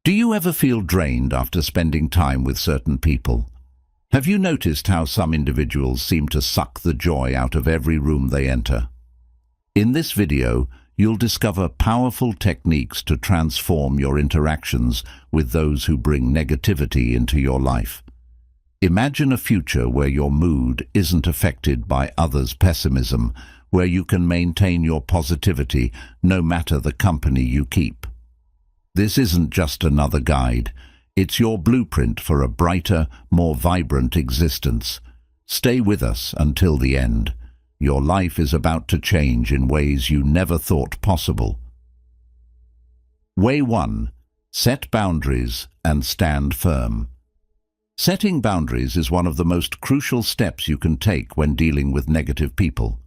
Do you ever feel drained after spending time with certain people? Have you noticed how some individuals seem to suck the joy out of every room they enter? In this video, you'll discover powerful techniques to transform your interactions with those who bring negativity into your life. Imagine a future where your mood isn't affected by others' pessimism, where you can maintain your positivity no matter the company you keep. This isn't just another guide. It's your blueprint for a brighter, more vibrant existence. Stay with us until the end. Your life is about to change in ways you never thought possible. Way 1. Set boundaries and stand firm. Setting boundaries is one of the most crucial steps you can take when dealing with negative people.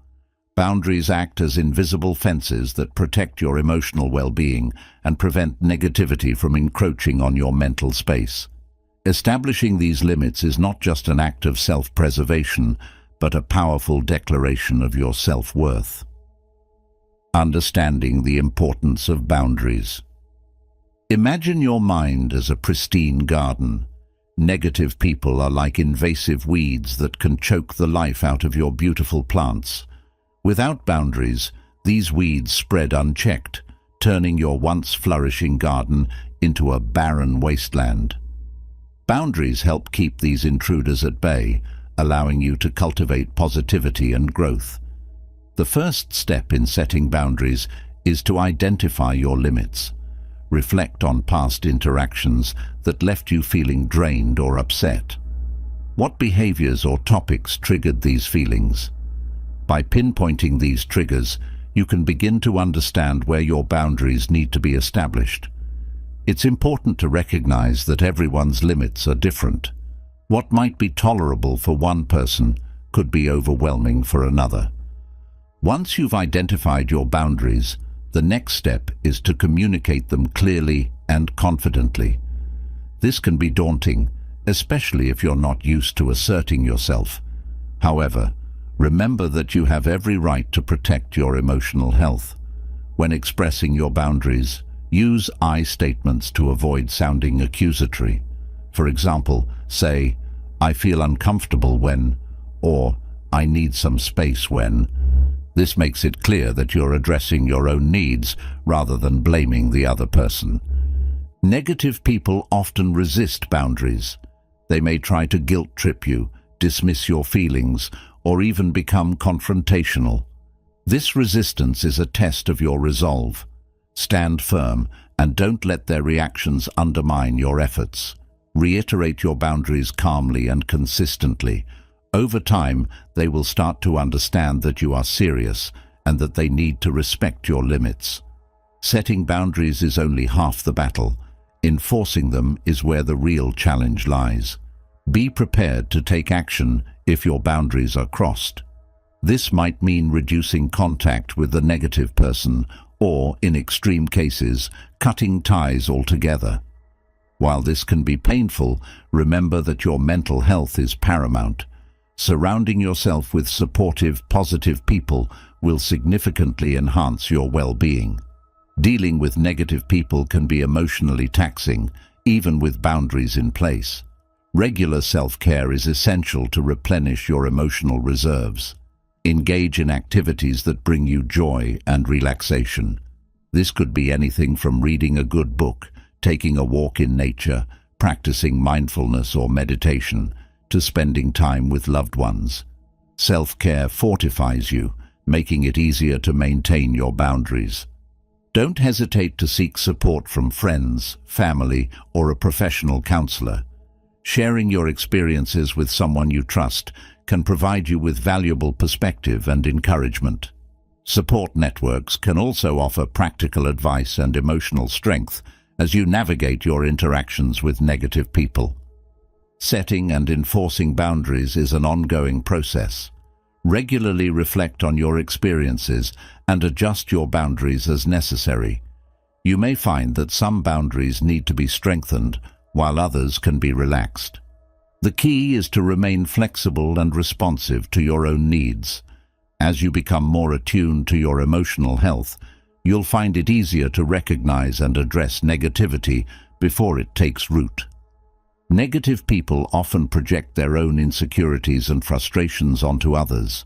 Boundaries act as invisible fences that protect your emotional well-being and prevent negativity from encroaching on your mental space. Establishing these limits is not just an act of self-preservation, but a powerful declaration of your self-worth. Understanding the importance of boundaries. Imagine your mind as a pristine garden. Negative people are like invasive weeds that can choke the life out of your beautiful plants. Without boundaries, these weeds spread unchecked, turning your once flourishing garden into a barren wasteland. Boundaries help keep these intruders at bay, allowing you to cultivate positivity and growth. The first step in setting boundaries is to identify your limits. Reflect on past interactions that left you feeling drained or upset. What behaviors or topics triggered these feelings? By pinpointing these triggers, you can begin to understand where your boundaries need to be established. It's important to recognize that everyone's limits are different. What might be tolerable for one person could be overwhelming for another. Once you've identified your boundaries, the next step is to communicate them clearly and confidently. This can be daunting, especially if you're not used to asserting yourself. However, remember that you have every right to protect your emotional health. When expressing your boundaries, use I statements to avoid sounding accusatory. For example, say, "I feel uncomfortable when," or "I need some space when." This makes it clear that you're addressing your own needs rather than blaming the other person. Negative people often resist boundaries. They may try to guilt trip you, dismiss your feelings, or even become confrontational. This resistance is a test of your resolve. Stand firm and don't let their reactions undermine your efforts. Reiterate your boundaries calmly and consistently. Over time, they will start to understand that you are serious and that they need to respect your limits. Setting boundaries is only half the battle. Enforcing them is where the real challenge lies. Be prepared to take action if your boundaries are crossed. This might mean reducing contact with the negative person or, in extreme cases, cutting ties altogether. While this can be painful, remember that your mental health is paramount. Surrounding yourself with supportive, positive people will significantly enhance your well-being. Dealing with negative people can be emotionally taxing, even with boundaries in place. Regular self-care is essential to replenish your emotional reserves. Engage in activities that bring you joy and relaxation. This could be anything from reading a good book, taking a walk in nature, practicing mindfulness or meditation, to spending time with loved ones. Self-care fortifies you, making it easier to maintain your boundaries. Don't hesitate to seek support from friends, family, or a professional counselor. Sharing your experiences with someone you trust can provide you with valuable perspective and encouragement. Support networks can also offer practical advice and emotional strength as you navigate your interactions with negative people. Setting and enforcing boundaries is an ongoing process. Regularly reflect on your experiences and adjust your boundaries as necessary. You may find that some boundaries need to be strengthened, while others can be relaxed. The key is to remain flexible and responsive to your own needs. As you become more attuned to your emotional health, you'll find it easier to recognize and address negativity before it takes root. Negative people often project their own insecurities and frustrations onto others.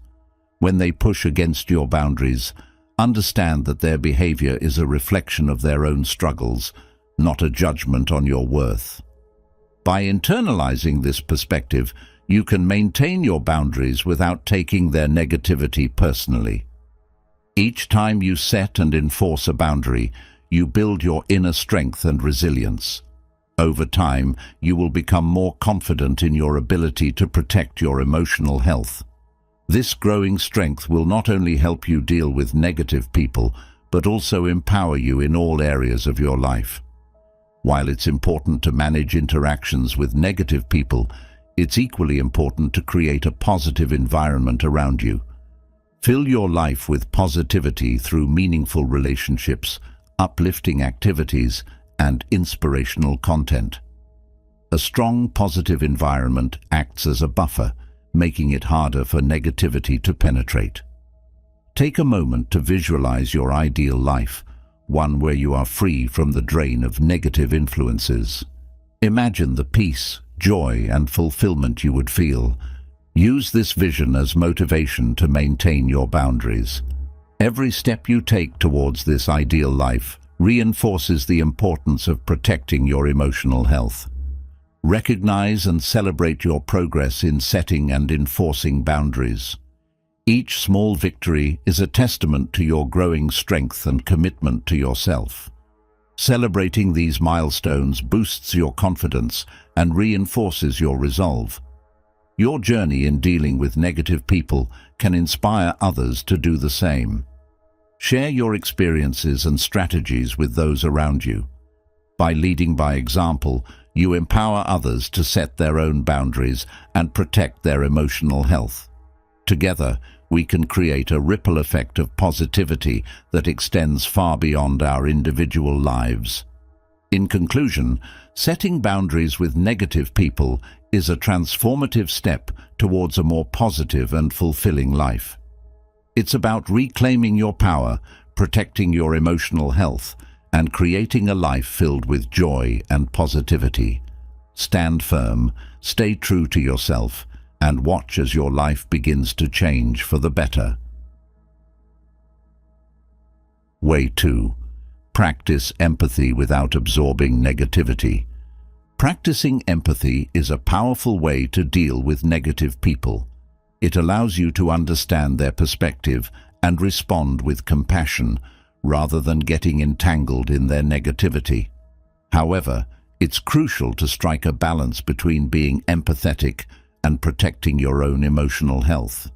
When they push against your boundaries, understand that their behavior is a reflection of their own struggles, not a judgment on your worth. By internalizing this perspective, you can maintain your boundaries without taking their negativity personally. Each time you set and enforce a boundary, you build your inner strength and resilience. Over time, you will become more confident in your ability to protect your emotional health. This growing strength will not only help you deal with negative people, but also empower you in all areas of your life. While it's important to manage interactions with negative people, it's equally important to create a positive environment around you. Fill your life with positivity through meaningful relationships, uplifting activities, and inspirational content. A strong, positive environment acts as a buffer, making it harder for negativity to penetrate. Take a moment to visualize your ideal life, one where you are free from the drain of negative influences. Imagine the peace, joy, and fulfillment you would feel. Use this vision as motivation to maintain your boundaries. Every step you take towards this ideal life reinforces the importance of protecting your emotional health. Recognize and celebrate your progress in setting and enforcing boundaries. Each small victory is a testament to your growing strength and commitment to yourself. Celebrating these milestones boosts your confidence and reinforces your resolve. Your journey in dealing with negative people can inspire others to do the same. Share your experiences and strategies with those around you. By leading by example, you empower others to set their own boundaries and protect their emotional health. Together, we can create a ripple effect of positivity that extends far beyond our individual lives. In conclusion, setting boundaries with negative people is a transformative step towards a more positive and fulfilling life. It's about reclaiming your power, protecting your emotional health, and creating a life filled with joy and positivity. Stand firm, stay true to yourself, and watch as your life begins to change for the better. Way 2. Practice empathy without absorbing negativity. Practicing empathy is a powerful way to deal with negative people. It allows you to understand their perspective and respond with compassion, rather than getting entangled in their negativity. However, it's crucial to strike a balance between being empathetic and protecting your own emotional health.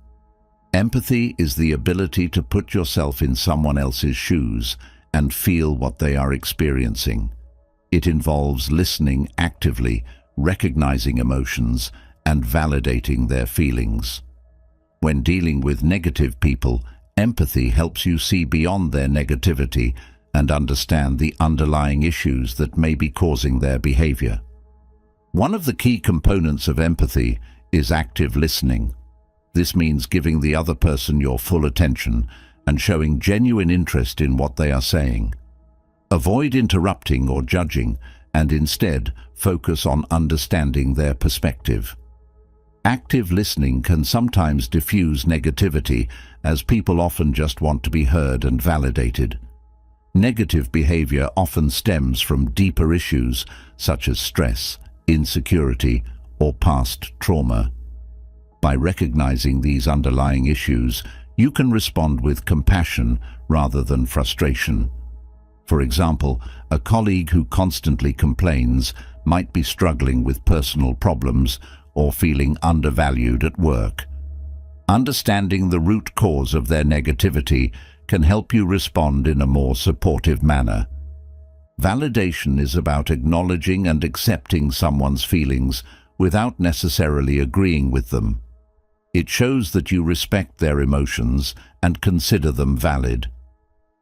Empathy is the ability to put yourself in someone else's shoes and feel what they are experiencing. It involves listening actively, recognizing emotions, and validating their feelings. When dealing with negative people, empathy helps you see beyond their negativity and understand the underlying issues that may be causing their behavior. One of the key components of empathy is active listening. This means giving the other person your full attention and showing genuine interest in what they are saying. Avoid interrupting or judging, and instead focus on understanding their perspective. Active listening can sometimes diffuse negativity, as people often just want to be heard and validated. Negative behavior often stems from deeper issues such as stress, insecurity, or past trauma. By recognizing these underlying issues, you can respond with compassion rather than frustration. For example, a colleague who constantly complains might be struggling with personal problems or feeling undervalued at work. Understanding the root cause of their negativity can help you respond in a more supportive manner. Validation is about acknowledging and accepting someone's feelings without necessarily agreeing with them. It shows that you respect their emotions and consider them valid.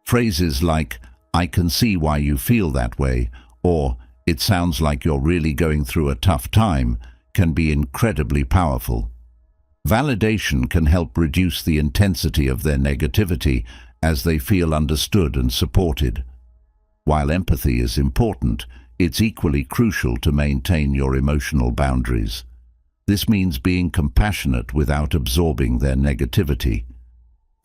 Phrases like, "I can see why you feel that way," or "It sounds like you're really going through a tough time," can be incredibly powerful. Validation can help reduce the intensity of their negativity as they feel understood and supported. While empathy is important, it's equally crucial to maintain your emotional boundaries. This means being compassionate without absorbing their negativity.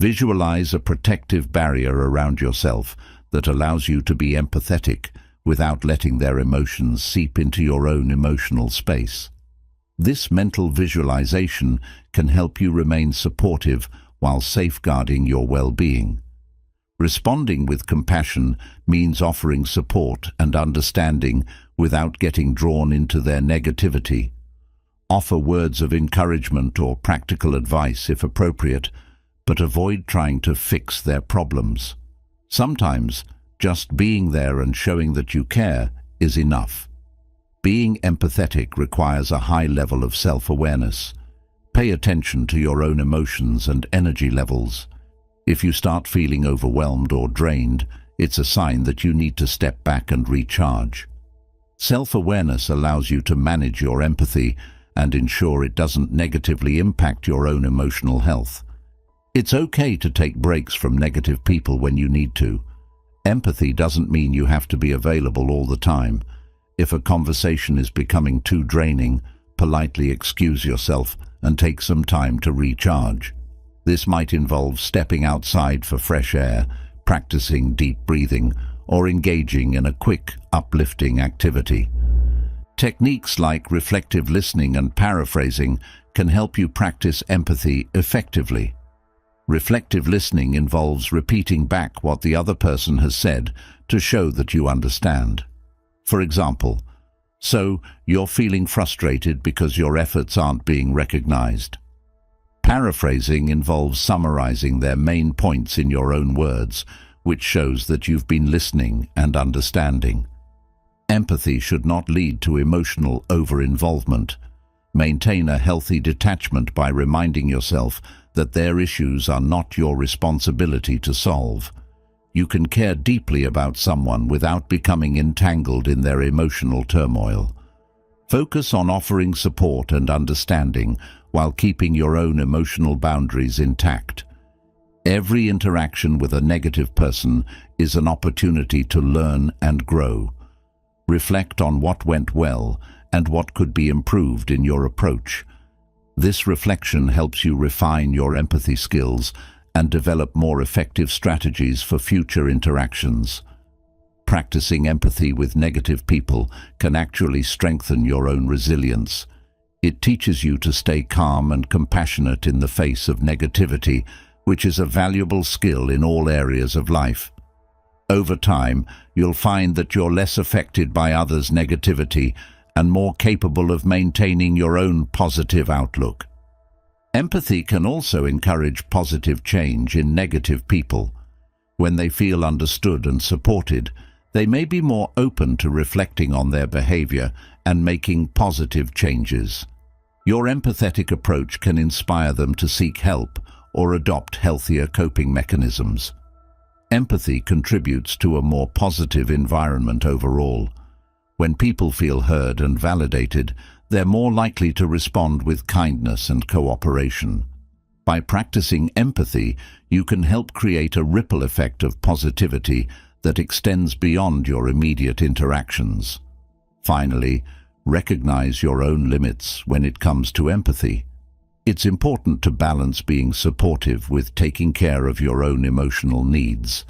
Visualize a protective barrier around yourself that allows you to be empathetic without letting their emotions seep into your own emotional space. This mental visualization can help you remain supportive while safeguarding your well-being. Responding with compassion means offering support and understanding without getting drawn into their negativity. Offer words of encouragement or practical advice if appropriate, but avoid trying to fix their problems. Sometimes, just being there and showing that you care is enough. Being empathetic requires a high level of self-awareness. Pay attention to your own emotions and energy levels. If you start feeling overwhelmed or drained, it's a sign that you need to step back and recharge. Self-awareness allows you to manage your empathy and ensure it doesn't negatively impact your own emotional health. It's okay to take breaks from negative people when you need to. Empathy doesn't mean you have to be available all the time. If a conversation is becoming too draining, politely excuse yourself and take some time to recharge. This might involve stepping outside for fresh air, practicing deep breathing, or engaging in a quick, uplifting activity. Techniques like reflective listening and paraphrasing can help you practice empathy effectively. Reflective listening involves repeating back what the other person has said to show that you understand. For example, "So, you're feeling frustrated because your efforts aren't being recognized." Paraphrasing involves summarizing their main points in your own words, which shows that you've been listening and understanding. Empathy should not lead to emotional over-involvement. Maintain a healthy detachment by reminding yourself that their issues are not your responsibility to solve. You can care deeply about someone without becoming entangled in their emotional turmoil. Focus on offering support and understanding while keeping your own emotional boundaries intact. Every interaction with a negative person is an opportunity to learn and grow. Reflect on what went well and what could be improved in your approach. This reflection helps you refine your empathy skills and develop more effective strategies for future interactions. Practicing empathy with negative people can actually strengthen your own resilience. It teaches you to stay calm and compassionate in the face of negativity, which is a valuable skill in all areas of life. Over time, you'll find that you're less affected by others' negativity and more capable of maintaining your own positive outlook. Empathy can also encourage positive change in negative people. When they feel understood and supported, they may be more open to reflecting on their behavior and making positive changes. Your empathetic approach can inspire them to seek help or adopt healthier coping mechanisms. Empathy contributes to a more positive environment overall. When people feel heard and validated, they're more likely to respond with kindness and cooperation. By practicing empathy, you can help create a ripple effect of positivity that extends beyond your immediate interactions. Finally, recognize your own limits when it comes to empathy. It's important to balance being supportive with taking care of your own emotional needs.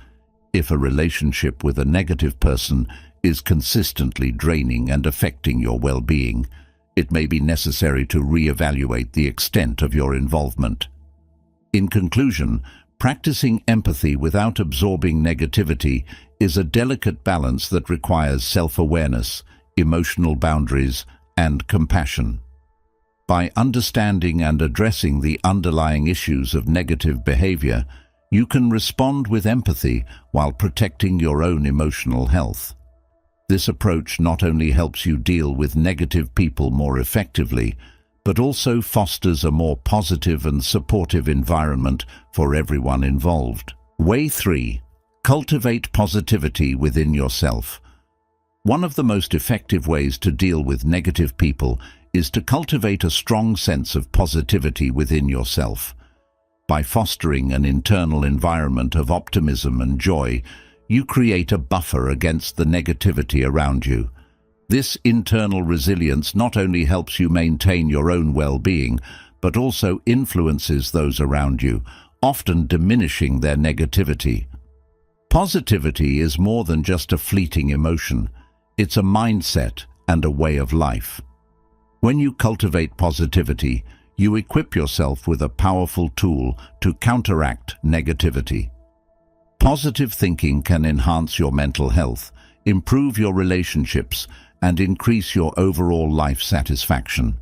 If a relationship with a negative person is consistently draining and affecting your well-being, it may be necessary to reevaluate the extent of your involvement. In conclusion, practicing empathy without absorbing negativity is a delicate balance that requires self-awareness, emotional boundaries, and compassion. By understanding and addressing the underlying issues of negative behavior, you can respond with empathy while protecting your own emotional health. This approach not only helps you deal with negative people more effectively, but also fosters a more positive and supportive environment for everyone involved. Way 3. Cultivate positivity within yourself. One of the most effective ways to deal with negative people is to cultivate a strong sense of positivity within yourself. By fostering an internal environment of optimism and joy, you create a buffer against the negativity around you. This internal resilience not only helps you maintain your own well-being, but also influences those around you, often diminishing their negativity. Positivity is more than just a fleeting emotion. It's a mindset and a way of life. When you cultivate positivity, you equip yourself with a powerful tool to counteract negativity. Positive thinking can enhance your mental health, improve your relationships, and increase your overall life satisfaction.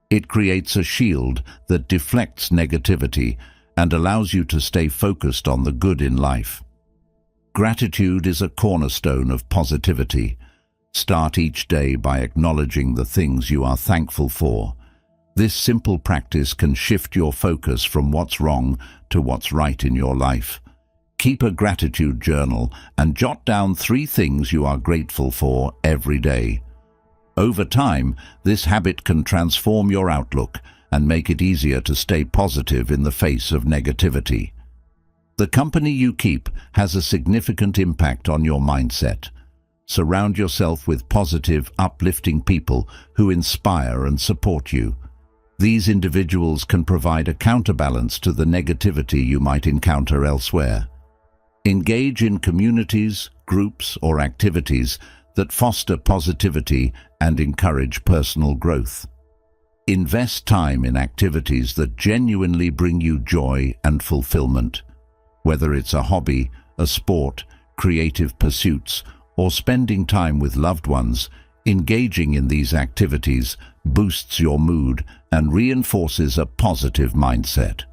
It creates a shield that deflects negativity and allows you to stay focused on the good in life. Gratitude is a cornerstone of positivity. Start each day by acknowledging the things you are thankful for. This simple practice can shift your focus from what's wrong to what's right in your life. Keep a gratitude journal and jot down 3 things you are grateful for every day. Over time, this habit can transform your outlook and make it easier to stay positive in the face of negativity. The company you keep has a significant impact on your mindset. Surround yourself with positive, uplifting people who inspire and support you. These individuals can provide a counterbalance to the negativity you might encounter elsewhere. Engage in communities, groups, or activities that foster positivity and encourage personal growth. Invest time in activities that genuinely bring you joy and fulfillment. Whether it's a hobby, a sport, creative pursuits, or spending time with loved ones, engaging in these activities boosts your mood and reinforces a positive mindset.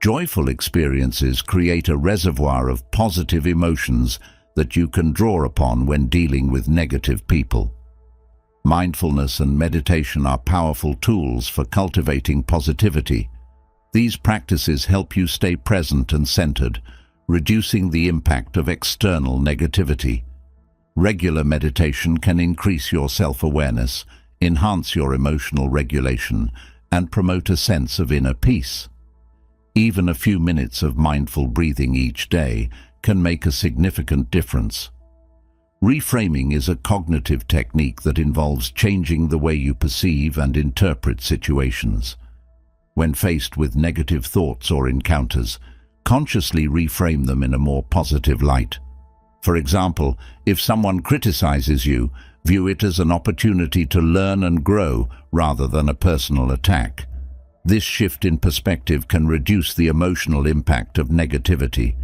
Joyful experiences create a reservoir of positive emotions that you can draw upon when dealing with negative people. Mindfulness and meditation are powerful tools for cultivating positivity. These practices help you stay present and centered, reducing the impact of external negativity. Regular meditation can increase your self-awareness, enhance your emotional regulation, and promote a sense of inner peace. Even a few minutes of mindful breathing each day can make a significant difference. Reframing is a cognitive technique that involves changing the way you perceive and interpret situations. When faced with negative thoughts or encounters, consciously reframe them in a more positive light. For example, if someone criticizes you, view it as an opportunity to learn and grow rather than a personal attack. This shift in perspective can reduce the emotional impact of negativity.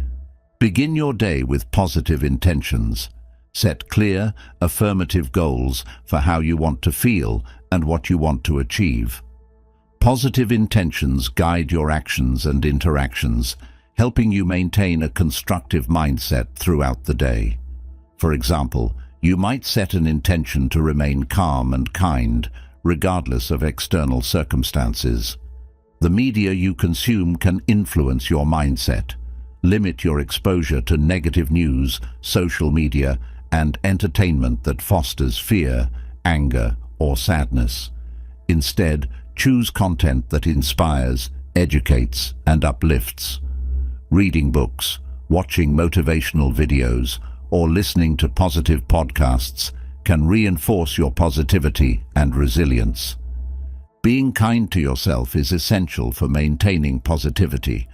Begin your day with positive intentions. Set clear, affirmative goals for how you want to feel and what you want to achieve. Positive intentions guide your actions and interactions, helping you maintain a constructive mindset throughout the day. For example, you might set an intention to remain calm and kind, regardless of external circumstances. The media you consume can influence your mindset. Limit your exposure to negative news, social media, and entertainment that fosters fear, anger, or sadness. Instead, choose content that inspires, educates, and uplifts. Reading books, watching motivational videos, or listening to positive podcasts can reinforce your positivity and resilience. Being kind to yourself is essential for maintaining positivity.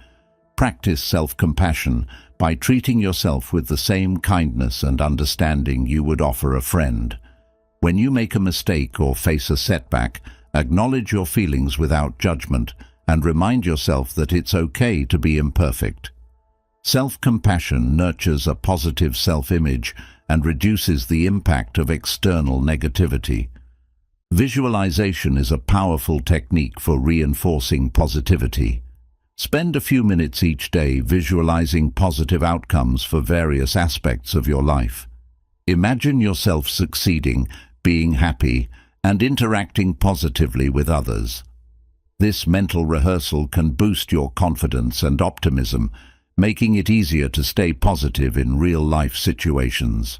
Practice self-compassion by treating yourself with the same kindness and understanding you would offer a friend. When you make a mistake or face a setback, acknowledge your feelings without judgment and remind yourself that it's okay to be imperfect. Self-compassion nurtures a positive self-image and reduces the impact of external negativity. Visualization is a powerful technique for reinforcing positivity. Spend a few minutes each day visualizing positive outcomes for various aspects of your life. Imagine yourself succeeding, being happy, and interacting positively with others. This mental rehearsal can boost your confidence and optimism, making it easier to stay positive in real-life situations.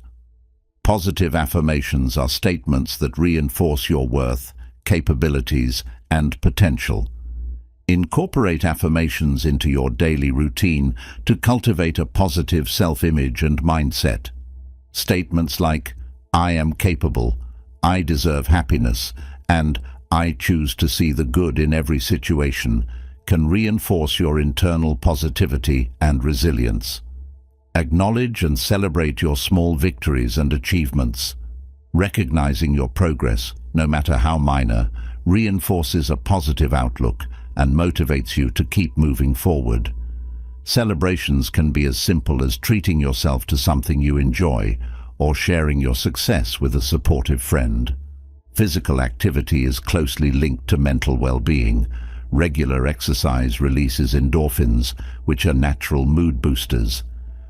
Positive affirmations are statements that reinforce your worth, capabilities, and potential. Incorporate affirmations into your daily routine to cultivate a positive self-image and mindset. Statements like, "I am capable," "I deserve happiness," and "I choose to see the good in every situation" can reinforce your internal positivity and resilience. Acknowledge and celebrate your small victories and achievements. Recognizing your progress, no matter how minor, reinforces a positive outlook and motivates you to keep moving forward. Celebrations can be as simple as treating yourself to something you enjoy or sharing your success with a supportive friend. Physical activity is closely linked to mental well-being. Regular exercise releases endorphins, which are natural mood boosters.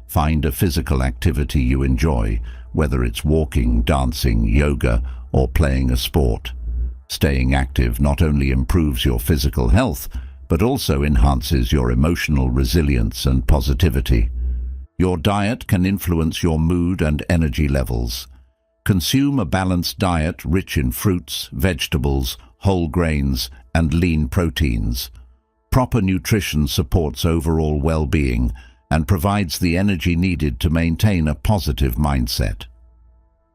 Find a physical activity you enjoy, whether it's walking, dancing, yoga, or playing a sport. Staying active not only improves your physical health, but also enhances your emotional resilience and positivity. Your diet can influence your mood and energy levels. Consume a balanced diet rich in fruits, vegetables, whole grains, and lean proteins. Proper nutrition supports overall well-being and provides the energy needed to maintain a positive mindset.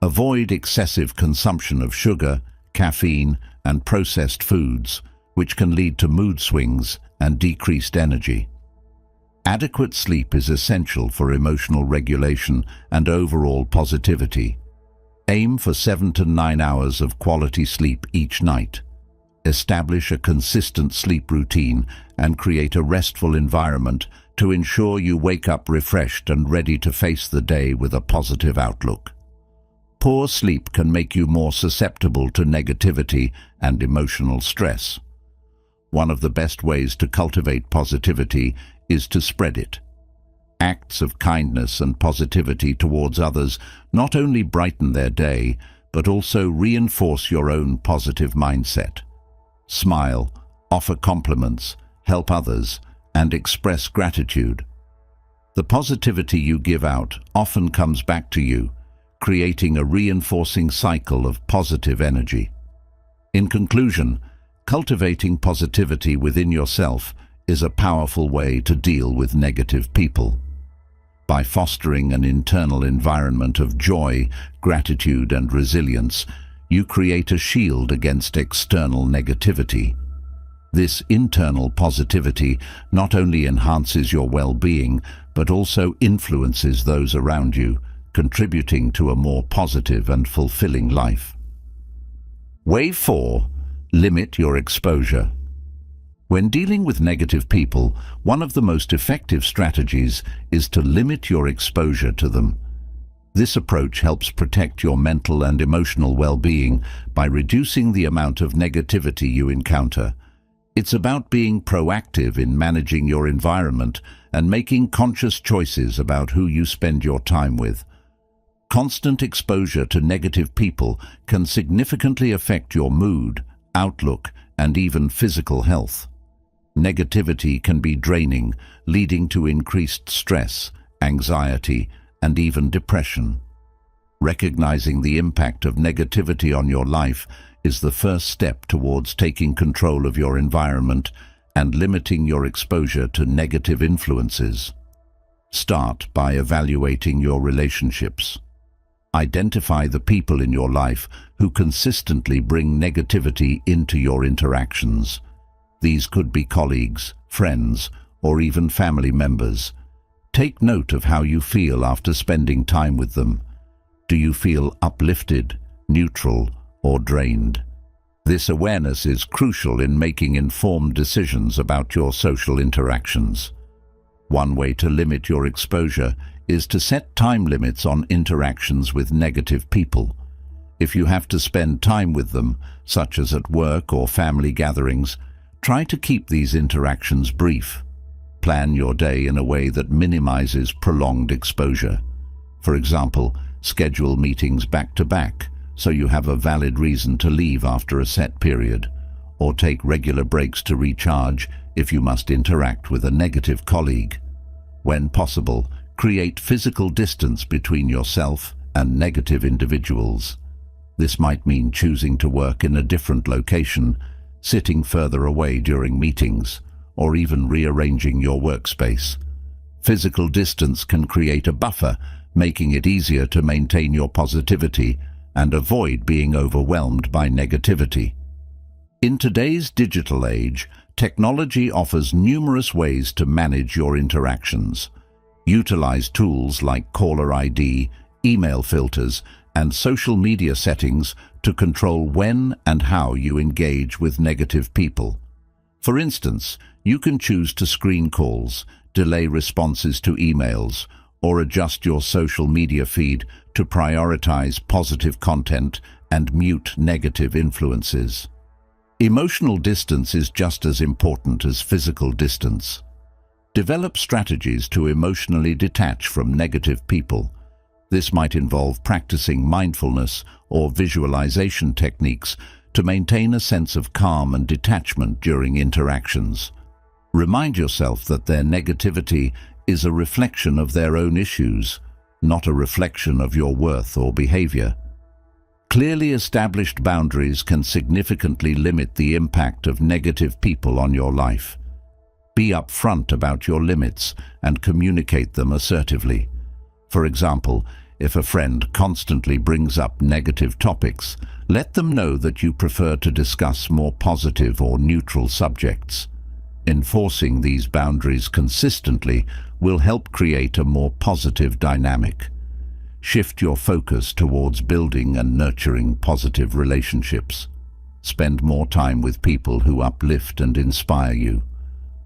Avoid excessive consumption of sugar, caffeine, and processed foods, which can lead to mood swings and decreased energy. Adequate sleep is essential for emotional regulation and overall positivity. Aim for 7 to 9 hours of quality sleep each night. Establish a consistent sleep routine and create a restful environment to ensure you wake up refreshed and ready to face the day with a positive outlook. Poor sleep can make you more susceptible to negativity and emotional stress. One of the best ways to cultivate positivity is to spread it. Acts of kindness and positivity towards others not only brighten their day, but also reinforce your own positive mindset. Smile, offer compliments, help others, and express gratitude. The positivity you give out often comes back to you, creating a reinforcing cycle of positive energy. In conclusion, cultivating positivity within yourself is a powerful way to deal with negative people. By fostering an internal environment of joy, gratitude, and resilience, you create a shield against external negativity. This internal positivity not only enhances your well-being, but also influences those around you, contributing to a more positive and fulfilling life. Way 4. Limit your exposure. When dealing with negative people, one of the most effective strategies is to limit your exposure to them. This approach helps protect your mental and emotional well-being by reducing the amount of negativity you encounter. It's about being proactive in managing your environment and making conscious choices about who you spend your time with. Constant exposure to negative people can significantly affect your mood, outlook, and even physical health. Negativity can be draining, leading to increased stress, anxiety, and even depression. Recognizing the impact of negativity on your life is the first step towards taking control of your environment and limiting your exposure to negative influences. Start by evaluating your relationships. Identify the people in your life who consistently bring negativity into your interactions. These could be colleagues, friends, or even family members. Take note of how you feel after spending time with them. Do you feel uplifted, neutral, or drained? This awareness is crucial in making informed decisions about your social interactions. One way to limit your exposure is to set time limits on interactions with negative people. If you have to spend time with them, such as at work or family gatherings, try to keep these interactions brief. Plan your day in a way that minimizes prolonged exposure. For example, schedule meetings back-to-back so you have a valid reason to leave after a set period, or take regular breaks to recharge if you must interact with a negative colleague. When possible, create physical distance between yourself and negative individuals. This might mean choosing to work in a different location, sitting further away during meetings, or even rearranging your workspace. Physical distance can create a buffer, making it easier to maintain your positivity and avoid being overwhelmed by negativity. In today's digital age, technology offers numerous ways to manage your interactions. Utilize tools like caller ID, email filters, and social media settings to control when and how you engage with negative people. For instance, you can choose to screen calls, delay responses to emails, or adjust your social media feed to prioritize positive content and mute negative influences. Emotional distance is just as important as physical distance. Develop strategies to emotionally detach from negative people. This might involve practicing mindfulness or visualization techniques to maintain a sense of calm and detachment during interactions. Remind yourself that their negativity is a reflection of their own issues, not a reflection of your worth or behavior. Clearly established boundaries can significantly limit the impact of negative people on your life. Be upfront about your limits and communicate them assertively. For example, if a friend constantly brings up negative topics, let them know that you prefer to discuss more positive or neutral subjects. Enforcing these boundaries consistently will help create a more positive dynamic. Shift your focus towards building and nurturing positive relationships. Spend more time with people who uplift and inspire you.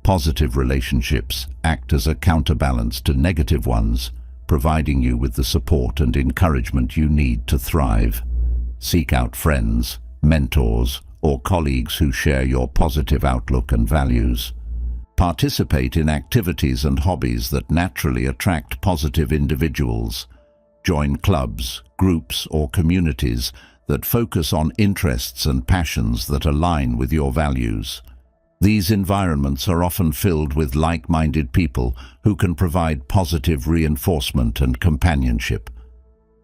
Positive relationships act as a counterbalance to negative ones, providing you with the support and encouragement you need to thrive. Seek out friends, mentors, or colleagues who share your positive outlook and values. Participate in activities and hobbies that naturally attract positive individuals. Join clubs, groups, or communities that focus on interests and passions that align with your values. These environments are often filled with like-minded people who can provide positive reinforcement and companionship.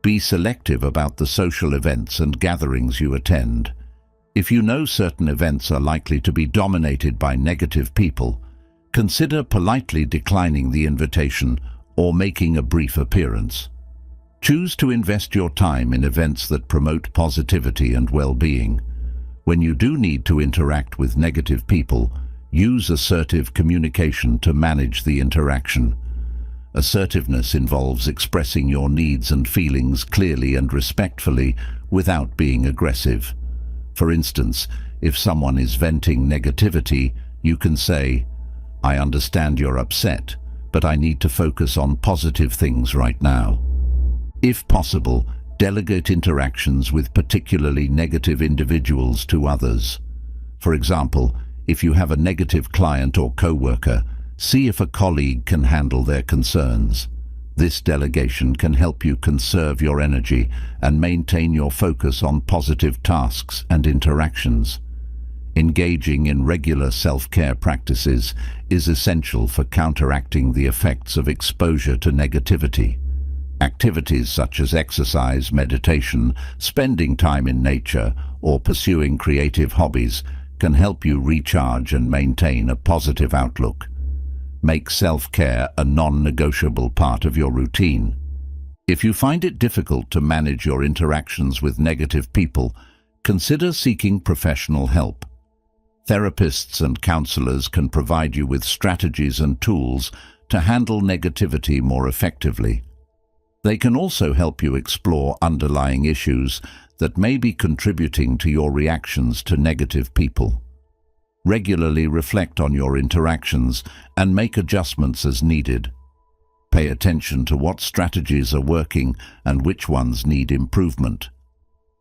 Be selective about the social events and gatherings you attend. If you know certain events are likely to be dominated by negative people, consider politely declining the invitation or making a brief appearance. Choose to invest your time in events that promote positivity and well-being. When you do need to interact with negative people, use assertive communication to manage the interaction. Assertiveness involves expressing your needs and feelings clearly and respectfully without being aggressive. For instance, if someone is venting negativity, you can say, "I understand you're upset, but I need to focus on positive things right now." If possible, delegate interactions with particularly negative individuals to others. For example, if you have a negative client or coworker, see if a colleague can handle their concerns. This delegation can help you conserve your energy and maintain your focus on positive tasks and interactions. Engaging in regular self-care practices is essential for counteracting the effects of exposure to negativity. Activities such as exercise, meditation, spending time in nature, or pursuing creative hobbies can help you recharge and maintain a positive outlook. Make self-care a non-negotiable part of your routine. If you find it difficult to manage your interactions with negative people, consider seeking professional help. Therapists and counselors can provide you with strategies and tools to handle negativity more effectively. They can also help you explore underlying issues that may be contributing to your reactions to negative people. Regularly reflect on your interactions and make adjustments as needed. Pay attention to what strategies are working and which ones need improvement.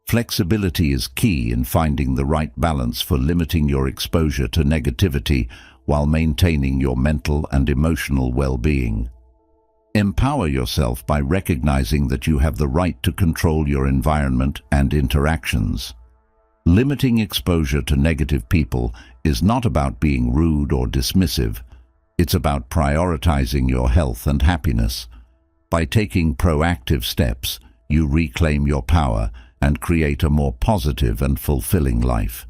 Flexibility is key in finding the right balance for limiting your exposure to negativity while maintaining your mental and emotional well-being. Empower yourself by recognizing that you have the right to control your environment and interactions. Limiting exposure to negative people is not about being rude or dismissive. It's about prioritizing your health and happiness. By taking proactive steps, you reclaim your power and create a more positive and fulfilling life.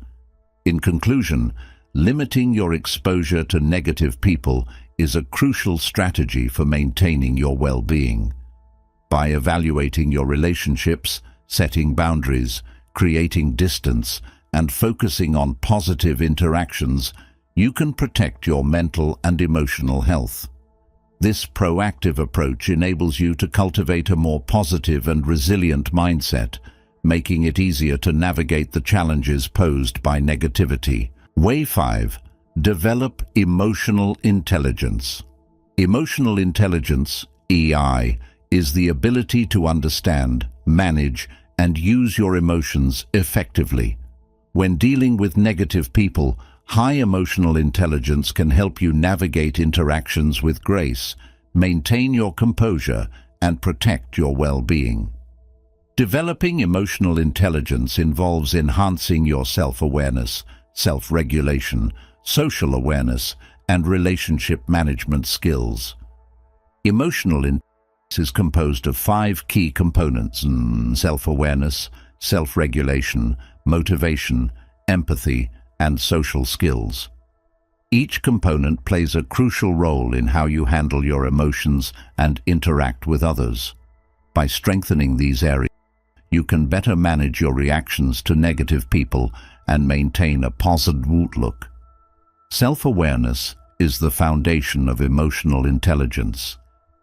In conclusion, limiting your exposure to negative people is a crucial strategy for maintaining your well-being. By evaluating your relationships, setting boundaries, creating distance, and focusing on positive interactions, you can protect your mental and emotional health. This proactive approach enables you to cultivate a more positive and resilient mindset, making it easier to navigate the challenges posed by negativity. Way 5. Develop emotional intelligence. Emotional intelligence, EI, is the ability to understand, manage, and use your emotions effectively. When dealing with negative people, high emotional intelligence can help you navigate interactions with grace, maintain your composure, and protect your well-being. Developing emotional intelligence involves enhancing your self-awareness, self-regulation, social awareness, and relationship management skills. Emotional intelligence is composed of 5 key components: self-awareness, self-regulation, motivation, empathy, and social skills. Each component plays a crucial role in how you handle your emotions and interact with others. By strengthening these areas, you can better manage your reactions to negative people and maintain a positive outlook. Self-awareness is the foundation of emotional intelligence.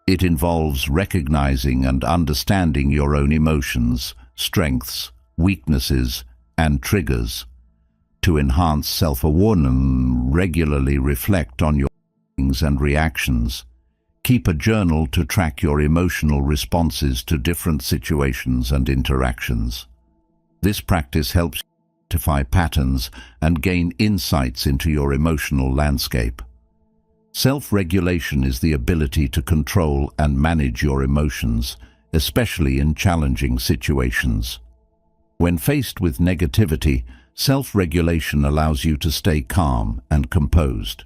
It involves recognizing and understanding your own emotions, strengths, weaknesses, and triggers. To enhance self-awareness, regularly reflect on your feelings and reactions. Keep a journal to track your emotional responses to different situations and interactions. This practice helps you identify patterns and gain insights into your emotional landscape. Self-regulation is the ability to control and manage your emotions, especially in challenging situations. When faced with negativity, self-regulation allows you to stay calm and composed.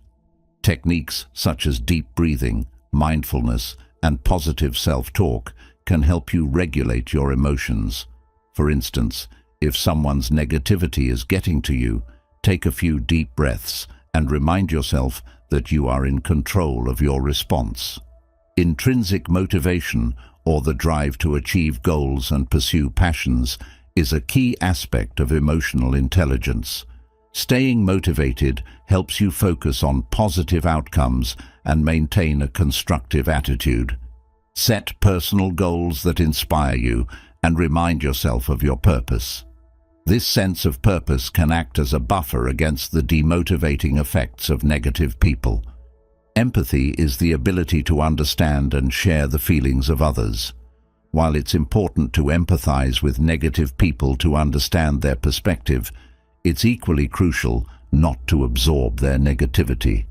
Techniques such as deep breathing, mindfulness, and positive self-talk can help you regulate your emotions. For instance, if someone's negativity is getting to you, take a few deep breaths and remind yourself that you are in control of your response. Intrinsic motivation, or the drive to achieve goals and pursue passions, is a key aspect of emotional intelligence. Staying motivated helps you focus on positive outcomes and maintain a constructive attitude. Set personal goals that inspire you and remind yourself of your purpose. This sense of purpose can act as a buffer against the demotivating effects of negative people. Empathy is the ability to understand and share the feelings of others. While it's important to empathize with negative people to understand their perspective, it's equally crucial not to absorb their negativity.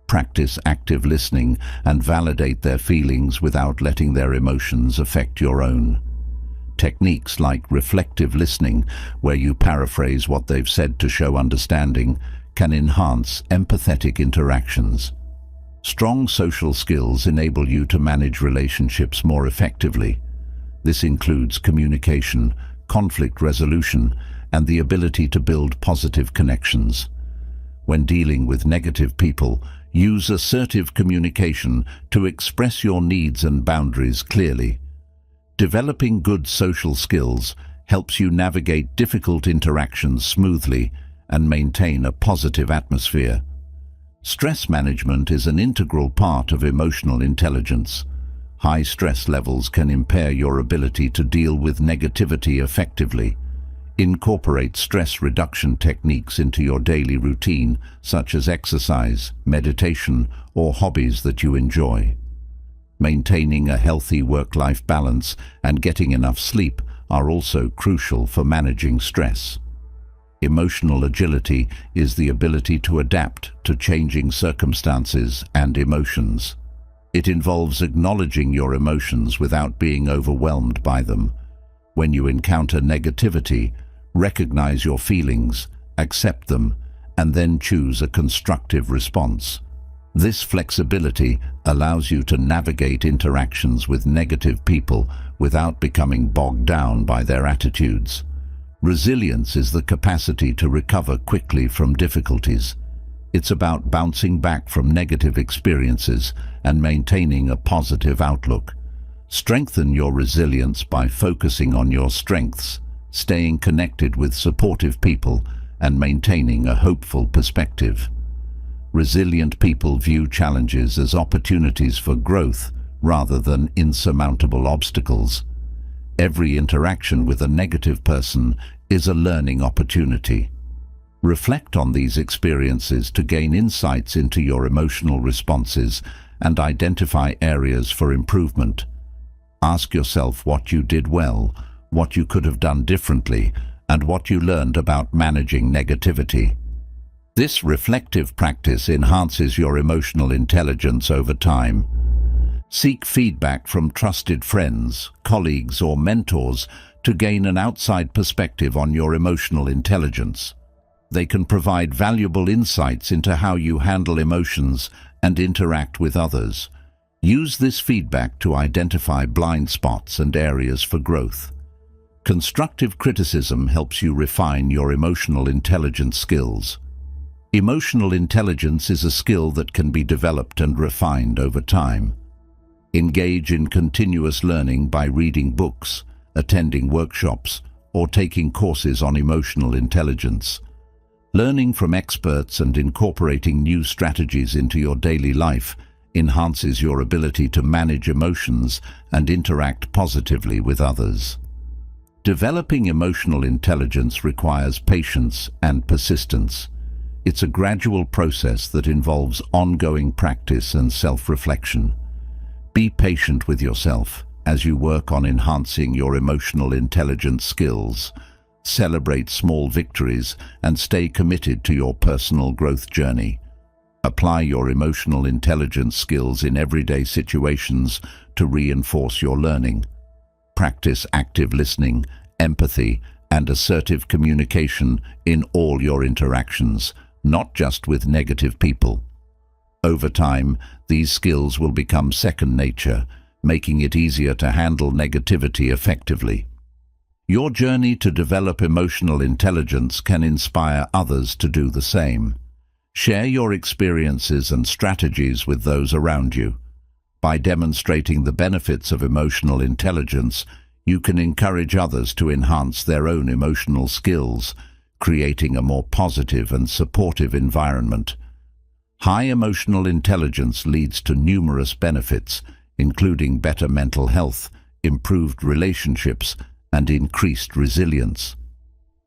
Practice active listening and validate their feelings without letting their emotions affect your own. Techniques like reflective listening, where you paraphrase what they've said to show understanding, can enhance empathetic interactions. Strong social skills enable you to manage relationships more effectively. This includes communication, conflict resolution, and the ability to build positive connections. When dealing with negative people, use assertive communication to express your needs and boundaries clearly. Developing good social skills helps you navigate difficult interactions smoothly and maintain a positive atmosphere. Stress management is an integral part of emotional intelligence. High stress levels can impair your ability to deal with negativity effectively. Incorporate stress reduction techniques into your daily routine, such as exercise, meditation, or hobbies that you enjoy. Maintaining a healthy work-life balance and getting enough sleep are also crucial for managing stress. Emotional agility is the ability to adapt to changing circumstances and emotions. It involves acknowledging your emotions without being overwhelmed by them. When you encounter negativity, recognize your feelings, accept them, and then choose a constructive response. This flexibility allows you to navigate interactions with negative people without becoming bogged down by their attitudes. Resilience is the capacity to recover quickly from difficulties. It's about bouncing back from negative experiences and maintaining a positive outlook. Strengthen your resilience by focusing on your strengths, staying connected with supportive people, and maintaining a hopeful perspective. Resilient people view challenges as opportunities for growth rather than insurmountable obstacles. Every interaction with a negative person is a learning opportunity. Reflect on these experiences to gain insights into your emotional responses and identify areas for improvement. Ask yourself what you did well, what you could have done differently, and what you learned about managing negativity. This reflective practice enhances your emotional intelligence over time. Seek feedback from trusted friends, colleagues, or mentors to gain an outside perspective on your emotional intelligence. They can provide valuable insights into how you handle emotions and interact with others. Use this feedback to identify blind spots and areas for growth. Constructive criticism helps you refine your emotional intelligence skills. Emotional intelligence is a skill that can be developed and refined over time. Engage in continuous learning by reading books, attending workshops, or taking courses on emotional intelligence. Learning from experts and incorporating new strategies into your daily life enhances your ability to manage emotions and interact positively with others. Developing emotional intelligence requires patience and persistence. It's a gradual process that involves ongoing practice and self-reflection. Be patient with yourself as you work on enhancing your emotional intelligence skills. Celebrate small victories and stay committed to your personal growth journey. Apply your emotional intelligence skills in everyday situations to reinforce your learning. Practice active listening, empathy, and assertive communication in all your interactions, not just with negative people. Over time, these skills will become second nature, making it easier to handle negativity effectively. Your journey to develop emotional intelligence can inspire others to do the same. Share your experiences and strategies with those around you. By demonstrating the benefits of emotional intelligence, you can encourage others to enhance their own emotional skills, creating a more positive and supportive environment. High emotional intelligence leads to numerous benefits, including better mental health, improved relationships, and increased resilience.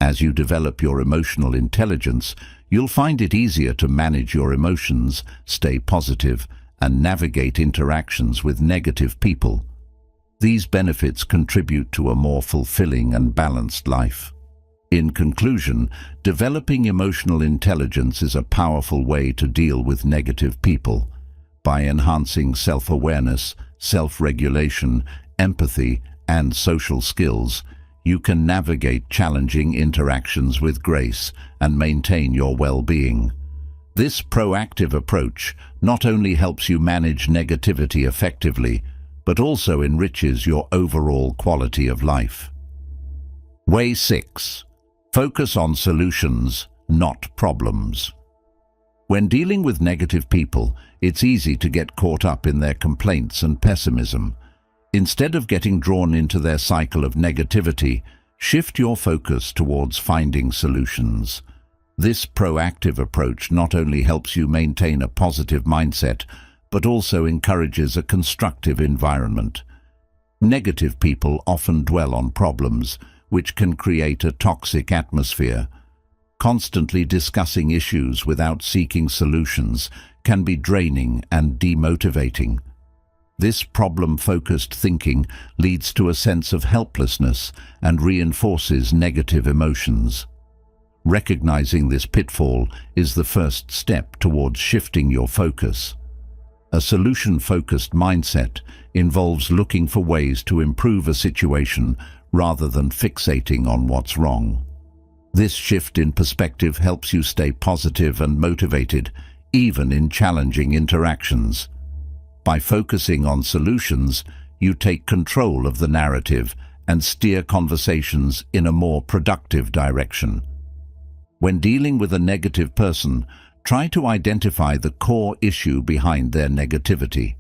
As you develop your emotional intelligence, you'll find it easier to manage your emotions, stay positive, and navigate interactions with negative people. These benefits contribute to a more fulfilling and balanced life. In conclusion, developing emotional intelligence is a powerful way to deal with negative people. By enhancing self-awareness, self-regulation, empathy, and social skills, you can navigate challenging interactions with grace and maintain your well-being. This proactive approach not only helps you manage negativity effectively, but also enriches your overall quality of life. Way 6. Focus on solutions, not problems. When dealing with negative people, it's easy to get caught up in their complaints and pessimism. Instead of getting drawn into their cycle of negativity, shift your focus towards finding solutions. This proactive approach not only helps you maintain a positive mindset, but also encourages a constructive environment. Negative people often dwell on problems, which can create a toxic atmosphere. Constantly discussing issues without seeking solutions can be draining and demotivating. This problem-focused thinking leads to a sense of helplessness and reinforces negative emotions. Recognizing this pitfall is the first step towards shifting your focus. A solution-focused mindset involves looking for ways to improve a situation rather than fixating on what's wrong. This shift in perspective helps you stay positive and motivated, even in challenging interactions. By focusing on solutions, you take control of the narrative and steer conversations in a more productive direction. When dealing with a negative person, try to identify the core issue behind their negativity.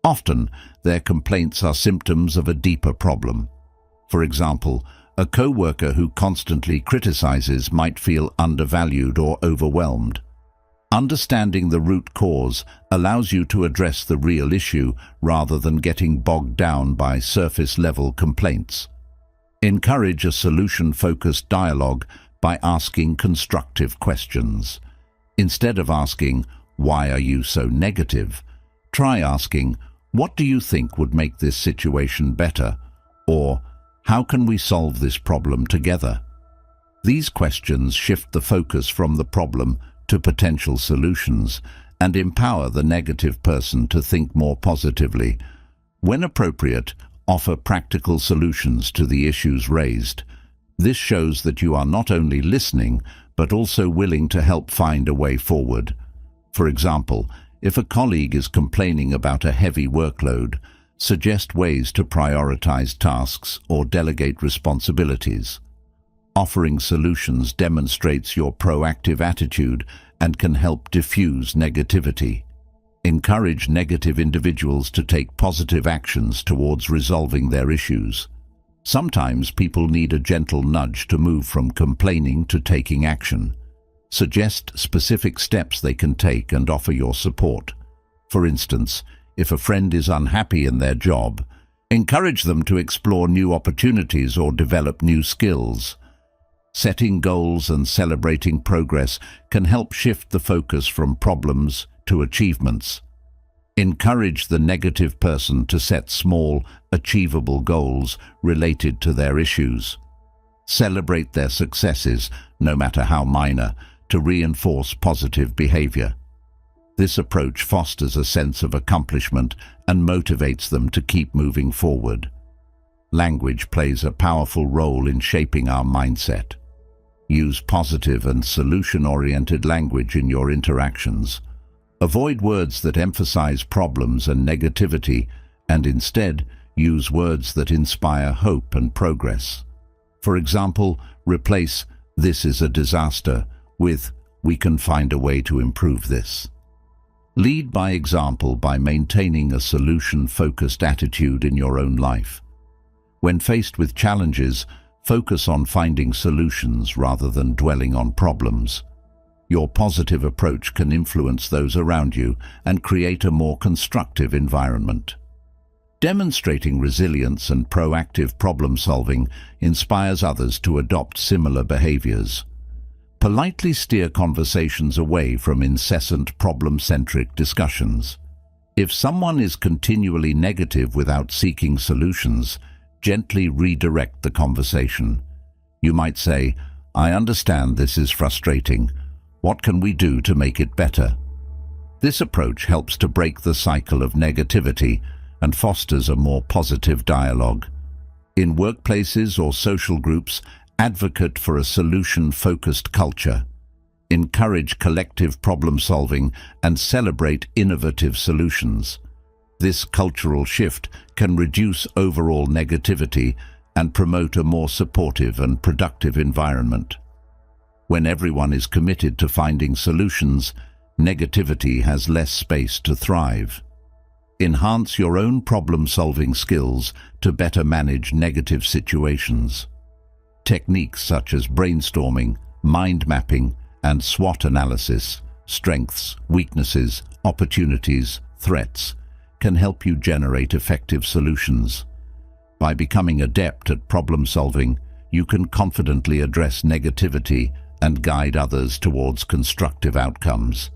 Often, their complaints are symptoms of a deeper problem. For example, a co-worker who constantly criticizes might feel undervalued or overwhelmed. Understanding the root cause allows you to address the real issue rather than getting bogged down by surface-level complaints. Encourage a solution-focused dialogue by asking constructive questions. Instead of asking, "Why are you so negative?" try asking, "What do you think would make this situation better?" or "How can we solve this problem together?" These questions shift the focus from the problem to potential solutions and empower the negative person to think more positively. When appropriate, offer practical solutions to the issues raised. This shows that you are not only listening, but also willing to help find a way forward. For example, if a colleague is complaining about a heavy workload, suggest ways to prioritize tasks or delegate responsibilities. Offering solutions demonstrates your proactive attitude and can help diffuse negativity. Encourage negative individuals to take positive actions towards resolving their issues. Sometimes people need a gentle nudge to move from complaining to taking action. Suggest specific steps they can take and offer your support. For instance, if a friend is unhappy in their job, encourage them to explore new opportunities or develop new skills. Setting goals and celebrating progress can help shift the focus from problems to achievements. Encourage the negative person to set small, achievable goals related to their issues. Celebrate their successes, no matter how minor, to reinforce positive behavior. This approach fosters a sense of accomplishment and motivates them to keep moving forward. Language plays a powerful role in shaping our mindset. Use positive and solution-oriented language in your interactions. Avoid words that emphasize problems and negativity, and instead use words that inspire hope and progress. For example, replace "this is a disaster" with "we can find a way to improve this." Lead by example by maintaining a solution-focused attitude in your own life. When faced with challenges, focus on finding solutions rather than dwelling on problems. Your positive approach can influence those around you and create a more constructive environment. Demonstrating resilience and proactive problem-solving inspires others to adopt similar behaviors. Politely steer conversations away from incessant problem-centric discussions. If someone is continually negative without seeking solutions, gently redirect the conversation. You might say, "I understand this is frustrating. What can we do to make it better?" This approach helps to break the cycle of negativity and fosters a more positive dialogue. In workplaces or social groups, advocate for a solution-focused culture. Encourage collective problem-solving and celebrate innovative solutions. This cultural shift can reduce overall negativity and promote a more supportive and productive environment. When everyone is committed to finding solutions, negativity has less space to thrive. Enhance your own problem-solving skills to better manage negative situations. Techniques such as brainstorming, mind mapping, and SWOT analysis, strengths, weaknesses, opportunities, threats, can help you generate effective solutions. By becoming adept at problem-solving, you can confidently address negativity and guide others towards constructive outcomes.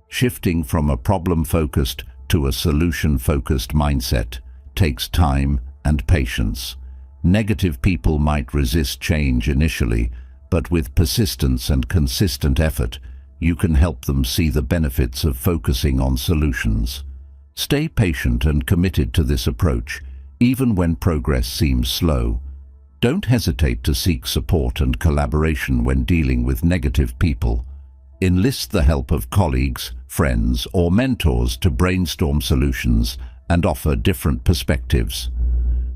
Shifting from a problem-focused to a solution-focused mindset takes time and patience. Negative people might resist change initially, but with persistence and consistent effort, you can help them see the benefits of focusing on solutions. Stay patient and committed to this approach, even when progress seems slow. Don't hesitate to seek support and collaboration when dealing with negative people. Enlist the help of colleagues, friends, or mentors to brainstorm solutions and offer different perspectives.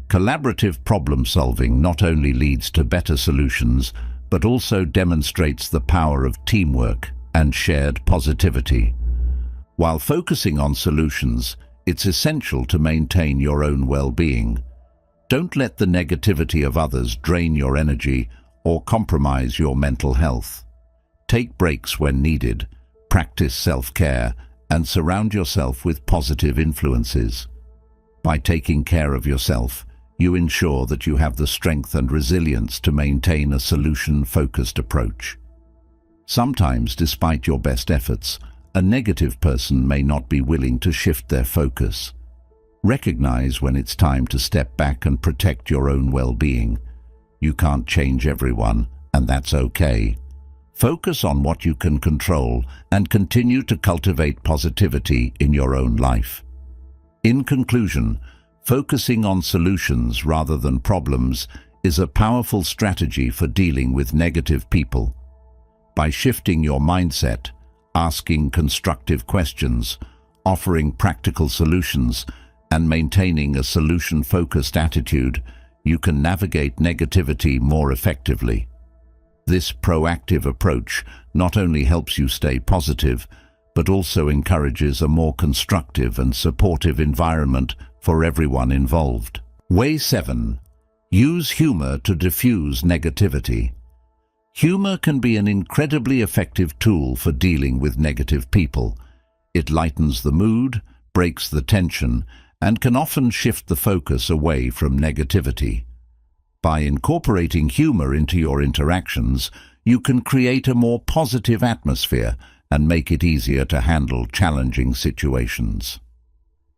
Collaborative problem-solving not only leads to better solutions, but also demonstrates the power of teamwork and shared positivity. While focusing on solutions, It's essential to maintain your own well-being. Don't let the negativity of others drain your energy or compromise your mental health. Take breaks when needed, practice self-care, and surround yourself with positive influences. By taking care of yourself, you ensure that you have the strength and resilience to maintain a solution-focused approach. Sometimes, despite your best efforts, a negative person may not be willing to shift their focus. Recognize when it's time to step back and protect your own well-being. You can't change everyone, and that's okay. Focus on what you can control and continue to cultivate positivity in your own life. In conclusion, focusing on solutions rather than problems is a powerful strategy for dealing with negative people. By shifting your mindset, asking constructive questions, offering practical solutions, and maintaining a solution-focused attitude, you can navigate negativity more effectively. This proactive approach not only helps you stay positive, but also encourages a more constructive and supportive environment for everyone involved. Way 7. Use humor to diffuse negativity. Humor can be an incredibly effective tool for dealing with negative people. It lightens the mood, breaks the tension, and can often shift the focus away from negativity. By incorporating humor into your interactions, you can create a more positive atmosphere and make it easier to handle challenging situations.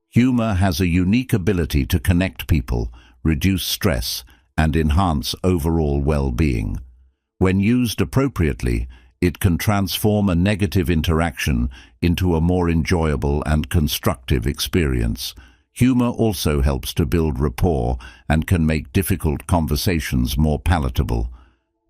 Humor has a unique ability to connect people, reduce stress, and enhance overall well-being. When used appropriately, it can transform a negative interaction into a more enjoyable and constructive experience. Humor also helps to build rapport and can make difficult conversations more palatable.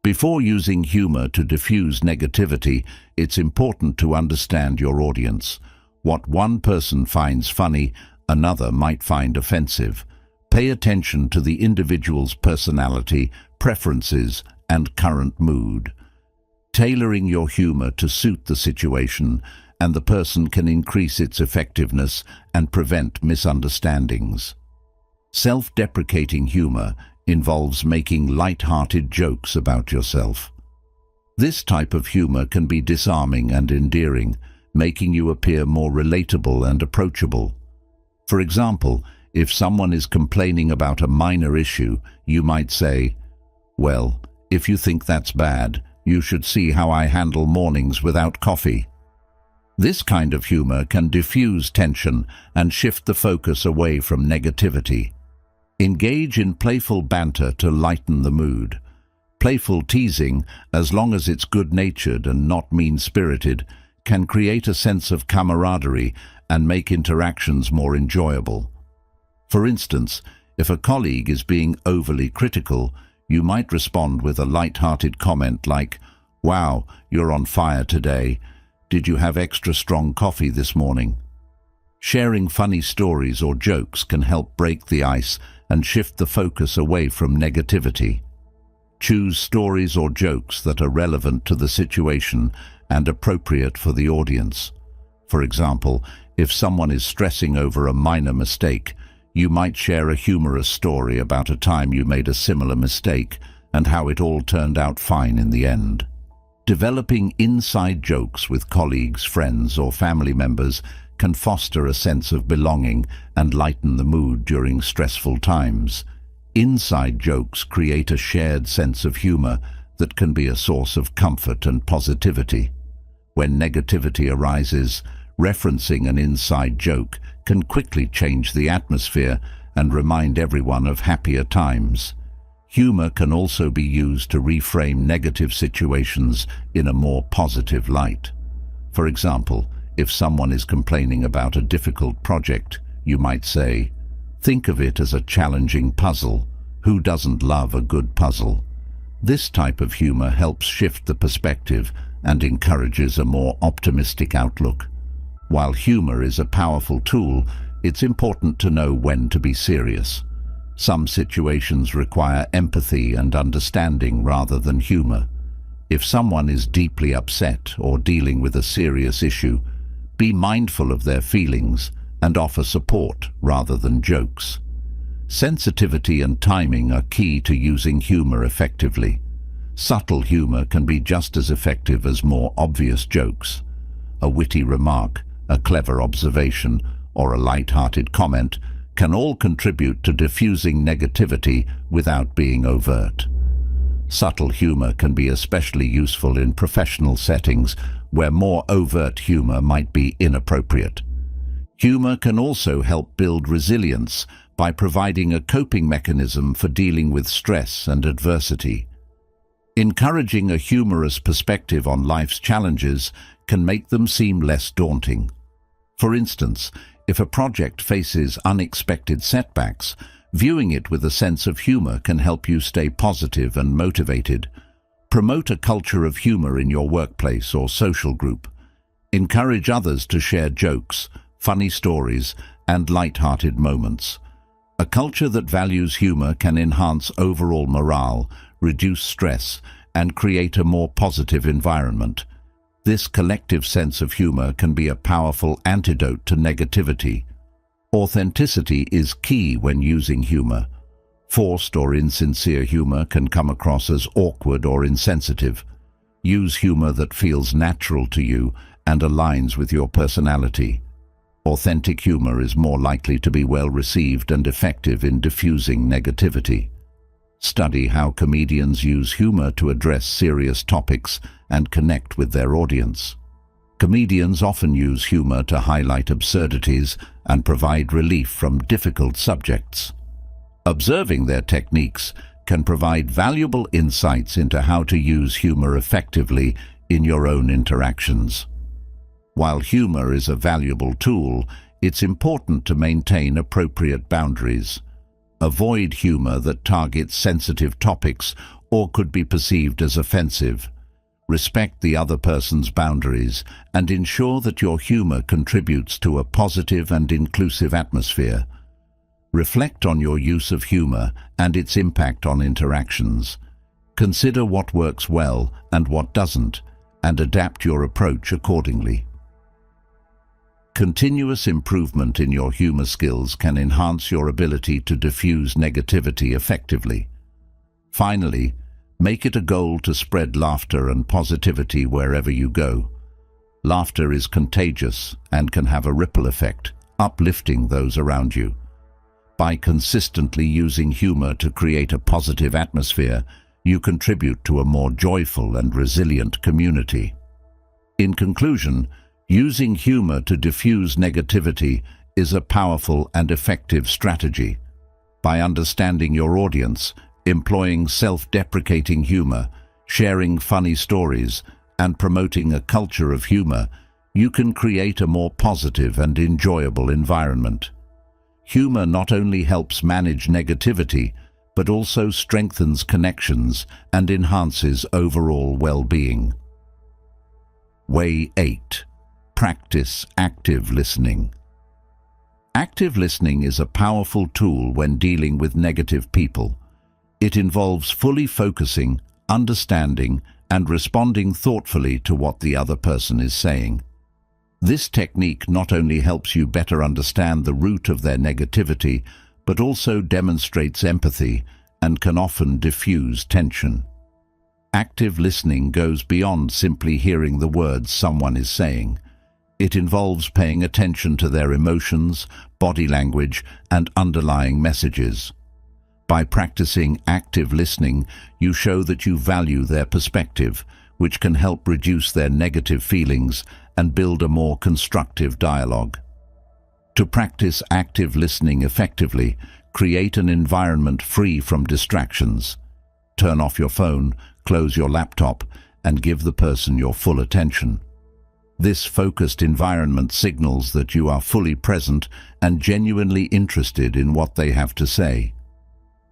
Before using humor to diffuse negativity, it's important to understand your audience. What one person finds funny, another might find offensive. Pay attention to the individual's personality, preferences, and current mood. Tailoring your humor to suit the situation and the person can increase its effectiveness and prevent misunderstandings. Self-deprecating humor involves making light-hearted jokes about yourself. This type of humor can be disarming and endearing, making you appear more relatable and approachable. For example, if someone is complaining about a minor issue, you might say, "Well, if you think that's bad, you should see how I handle mornings without coffee." This kind of humor can diffuse tension and shift the focus away from negativity. Engage in playful banter to lighten the mood. Playful teasing, as long as it's good-natured and not mean-spirited, can create a sense of camaraderie and make interactions more enjoyable. For instance, if a colleague is being overly critical, you might respond with a light-hearted comment like, "Wow, you're on fire today. Did you have extra strong coffee this morning?" Sharing funny stories or jokes can help break the ice and shift the focus away from negativity. Choose stories or jokes that are relevant to the situation and appropriate for the audience. For example, if someone is stressing over a minor mistake, you might share a humorous story about a time you made a similar mistake and how it all turned out fine in the end. Developing inside jokes with colleagues, friends, or family members can foster a sense of belonging and lighten the mood during stressful times. Inside jokes create a shared sense of humor that can be a source of comfort and positivity. When negativity arises, referencing an inside joke can quickly change the atmosphere and remind everyone of happier times. Humor can also be used to reframe negative situations in a more positive light. For example, if someone is complaining about a difficult project, you might say, "Think of it as a challenging puzzle. Who doesn't love a good puzzle?" This type of humor helps shift the perspective and encourages a more optimistic outlook. While humor is a powerful tool, it's important to know when to be serious. Some situations require empathy and understanding rather than humor. If someone is deeply upset or dealing with a serious issue, be mindful of their feelings and offer support rather than jokes. Sensitivity and timing are key to using humor effectively. Subtle humor can be just as effective as more obvious jokes. A witty remark, a clever observation, or a light-hearted comment can all contribute to diffusing negativity without being overt. Subtle humor can be especially useful in professional settings where more overt humor might be inappropriate. Humor can also help build resilience by providing a coping mechanism for dealing with stress and adversity. Encouraging a humorous perspective on life's challenges can make them seem less daunting. For instance, if a project faces unexpected setbacks, viewing it with a sense of humor can help you stay positive and motivated. Promote a culture of humor in your workplace or social group. Encourage others to share jokes, funny stories, and light-hearted moments. A culture that values humor can enhance overall morale, reduce stress, and create a more positive environment. This collective sense of humor can be a powerful antidote to negativity. Authenticity is key when using humor. Forced or insincere humor can come across as awkward or insensitive. Use humor that feels natural to you and aligns with your personality. Authentic humor is more likely to be well received and effective in diffusing negativity. Study how comedians use humor to address serious topics and connect with their audience. Comedians often use humor to highlight absurdities and provide relief from difficult subjects. Observing their techniques can provide valuable insights into how to use humor effectively in your own interactions. While humor is a valuable tool, it's important to maintain appropriate boundaries. Avoid humor that targets sensitive topics or could be perceived as offensive. Respect the other person's boundaries and ensure that your humor contributes to a positive and inclusive atmosphere. Reflect on your use of humor and its impact on interactions. Consider what works well and what doesn't, and adapt your approach accordingly. Continuous improvement in your humor skills can enhance your ability to diffuse negativity effectively. Finally, make it a goal to spread laughter and positivity wherever you go. Laughter is contagious and can have a ripple effect, uplifting those around you. By consistently using humor to create a positive atmosphere, you contribute to a more joyful and resilient community. In conclusion, using humor to diffuse negativity is a powerful and effective strategy. By understanding your audience, employing self-deprecating humor, sharing funny stories, and promoting a culture of humor, you can create a more positive and enjoyable environment. Humor not only helps manage negativity, but also strengthens connections and enhances overall well-being. Way 8. Practice active listening. Active listening is a powerful tool when dealing with negative people. It involves fully focusing, understanding, and responding thoughtfully to what the other person is saying. This technique not only helps you better understand the root of their negativity, but also demonstrates empathy and can often diffuse tension. Active listening goes beyond simply hearing the words someone is saying. It involves paying attention to their emotions, body language, and underlying messages. By practicing active listening, you show that you value their perspective, which can help reduce their negative feelings and build a more constructive dialogue. To practice active listening effectively, create an environment free from distractions. Turn off your phone, close your laptop, and give the person your full attention. This focused environment signals that you are fully present and genuinely interested in what they have to say.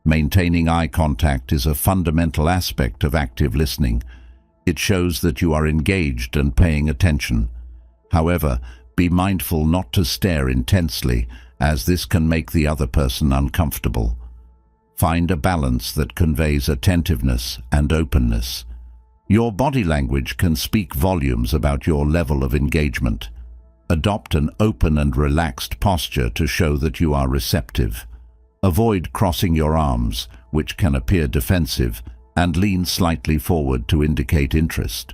Maintaining eye contact is a fundamental aspect of active listening. It shows that you are engaged and paying attention. However, be mindful not to stare intensely, as this can make the other person uncomfortable. Find a balance that conveys attentiveness and openness. Your body language can speak volumes about your level of engagement. Adopt an open and relaxed posture to show that you are receptive. Avoid crossing your arms, which can appear defensive, and lean slightly forward to indicate interest.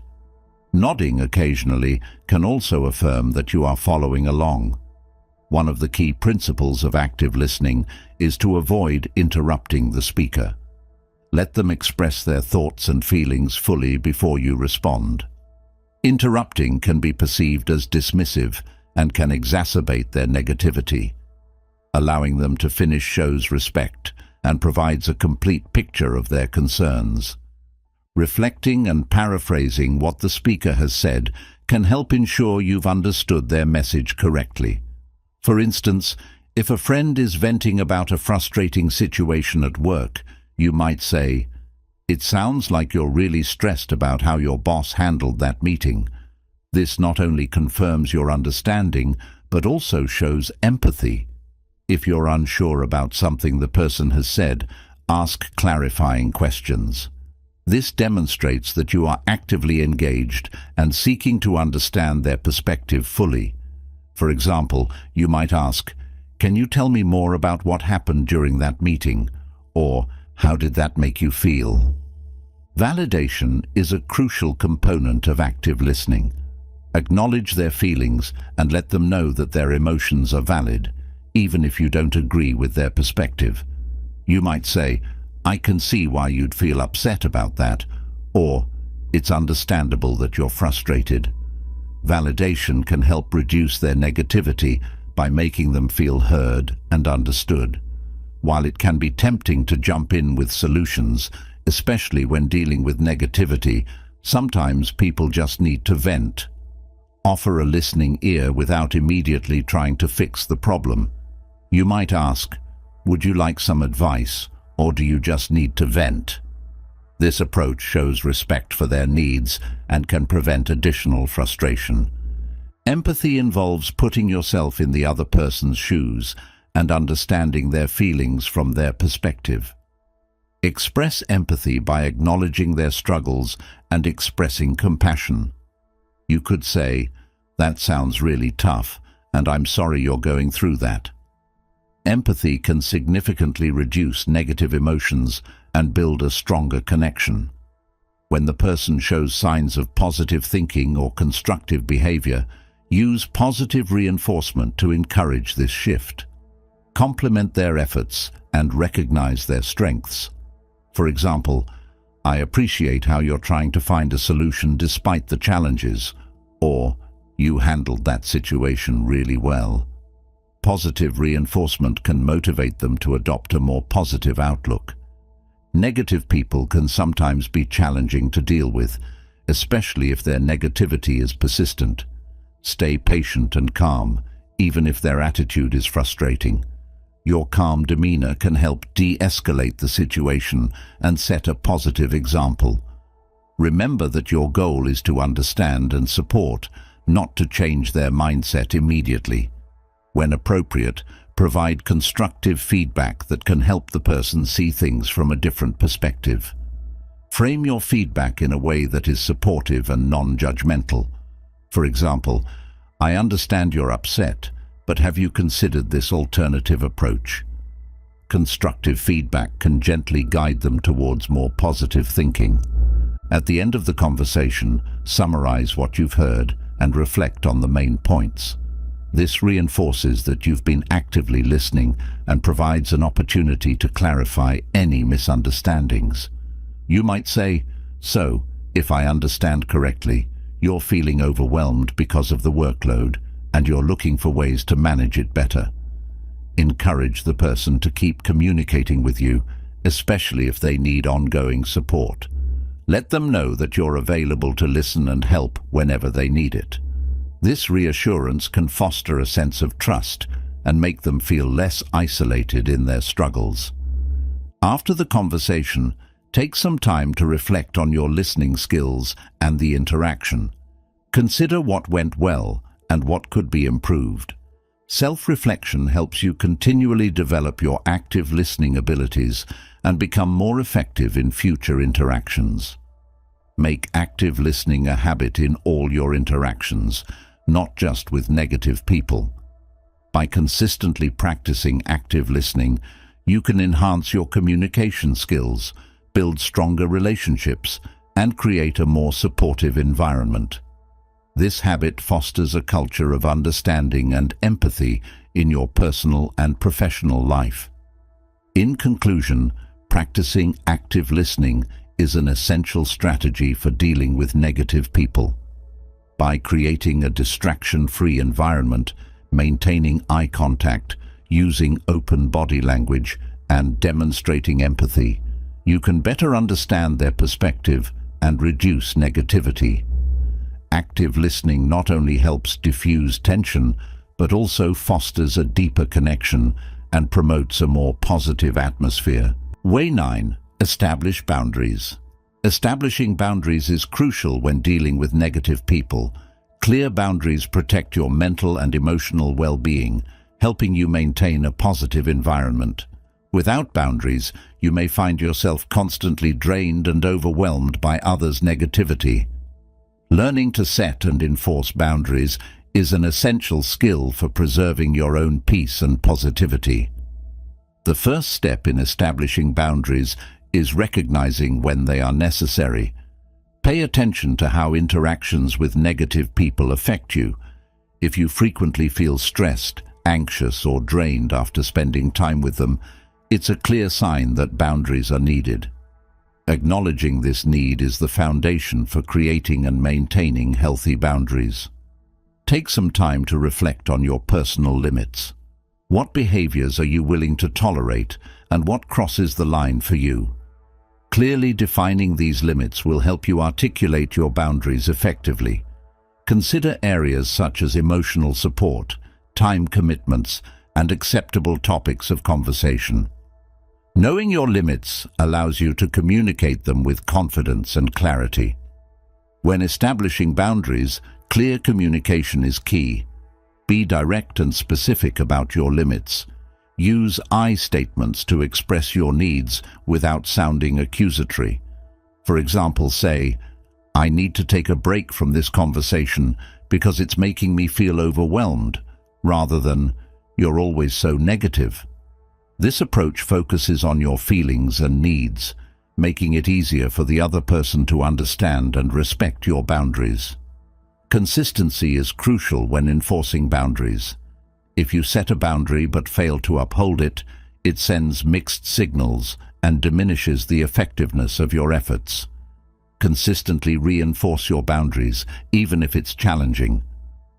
Nodding occasionally can also affirm that you are following along. One of the key principles of active listening is to avoid interrupting the speaker. Let them express their thoughts and feelings fully before you respond. Interrupting can be perceived as dismissive and can exacerbate their negativity. Allowing them to finish shows respect and provides a complete picture of their concerns. Reflecting and paraphrasing what the speaker has said can help ensure you've understood their message correctly. For instance, if a friend is venting about a frustrating situation at work, you might say, "It sounds like you're really stressed about how your boss handled that meeting." This not only confirms your understanding, but also shows empathy. If you're unsure about something the person has said, ask clarifying questions. This demonstrates that you are actively engaged and seeking to understand their perspective fully. For example, you might ask, "Can you tell me more about what happened during that meeting?" Or, "How did that make you feel?" Validation is a crucial component of active listening. Acknowledge their feelings and let them know that their emotions are valid, even if you don't agree with their perspective. You might say, "I can see why you'd feel upset about that," or "It's understandable that you're frustrated." Validation can help reduce their negativity by making them feel heard and understood. While it can be tempting to jump in with solutions, especially when dealing with negativity, sometimes people just need to vent. Offer a listening ear without immediately trying to fix the problem. You might ask, "Would you like some advice, or do you just need to vent?" This approach shows respect for their needs and can prevent additional frustration. Empathy involves putting yourself in the other person's shoes and understanding their feelings from their perspective. Express empathy by acknowledging their struggles and expressing compassion. You could say, "That sounds really tough, and I'm sorry you're going through that." Empathy can significantly reduce negative emotions and build a stronger connection. When the person shows signs of positive thinking or constructive behavior, use positive reinforcement to encourage this shift. Compliment their efforts and recognize their strengths. For example, "I appreciate how you're trying to find a solution despite the challenges," or "You handled that situation really well." Positive reinforcement can motivate them to adopt a more positive outlook. Negative people can sometimes be challenging to deal with, especially if their negativity is persistent. Stay patient and calm, even if their attitude is frustrating. Your calm demeanor can help de-escalate the situation and set a positive example. Remember that your goal is to understand and support, not to change their mindset immediately. When appropriate, provide constructive feedback that can help the person see things from a different perspective. Frame your feedback in a way that is supportive and non-judgmental. For example, "I understand you're upset, but have you considered this alternative approach?" Constructive feedback can gently guide them towards more positive thinking. At the end of the conversation, summarize what you've heard and reflect on the main points. This reinforces that you've been actively listening and provides an opportunity to clarify any misunderstandings. You might say, "So, if I understand correctly, you're feeling overwhelmed because of the workload, and you're looking for ways to manage it better." Encourage the person to keep communicating with you, especially if they need ongoing support. Let them know that you're available to listen and help whenever they need it. This reassurance can foster a sense of trust and make them feel less isolated in their struggles. After the conversation, take some time to reflect on your listening skills and the interaction. Consider what went well and what could be improved. Self-reflection helps you continually develop your active listening abilities and become more effective in future interactions. Make active listening a habit in all your interactions, not just with negative people. By consistently practicing active listening, you can enhance your communication skills, build stronger relationships, and create a more supportive environment. This habit fosters a culture of understanding and empathy in your personal and professional life. In conclusion, practicing active listening is an essential strategy for dealing with negative people. By creating a distraction-free environment, maintaining eye contact, using open body language, and demonstrating empathy, you can better understand their perspective and reduce negativity. Active listening not only helps diffuse tension, but also fosters a deeper connection and promotes a more positive atmosphere. Way 9. Establish boundaries. Establishing boundaries is crucial when dealing with negative people. Clear boundaries protect your mental and emotional well-being, helping you maintain a positive environment. Without boundaries, you may find yourself constantly drained and overwhelmed by others' negativity. Learning to set and enforce boundaries is an essential skill for preserving your own peace and positivity. The first step in establishing boundaries is recognizing when they are necessary. Pay attention to how interactions with negative people affect you. If you frequently feel stressed, anxious, or drained after spending time with them, it's a clear sign that boundaries are needed. Acknowledging this need is the foundation for creating and maintaining healthy boundaries. Take some time to reflect on your personal limits. What behaviors are you willing to tolerate, and what crosses the line for you? Clearly defining these limits will help you articulate your boundaries effectively. Consider areas such as emotional support, time commitments, and acceptable topics of conversation. Knowing your limits allows you to communicate them with confidence and clarity. When establishing boundaries, clear communication is key. Be direct and specific about your limits. Use I statements to express your needs without sounding accusatory. For example, say, "I need to take a break from this conversation because it's making me feel overwhelmed," rather than, "You're always so negative." This approach focuses on your feelings and needs, making it easier for the other person to understand and respect your boundaries. Consistency is crucial when enforcing boundaries. If you set a boundary but fail to uphold it, it sends mixed signals and diminishes the effectiveness of your efforts. Consistently reinforce your boundaries, even if it's challenging.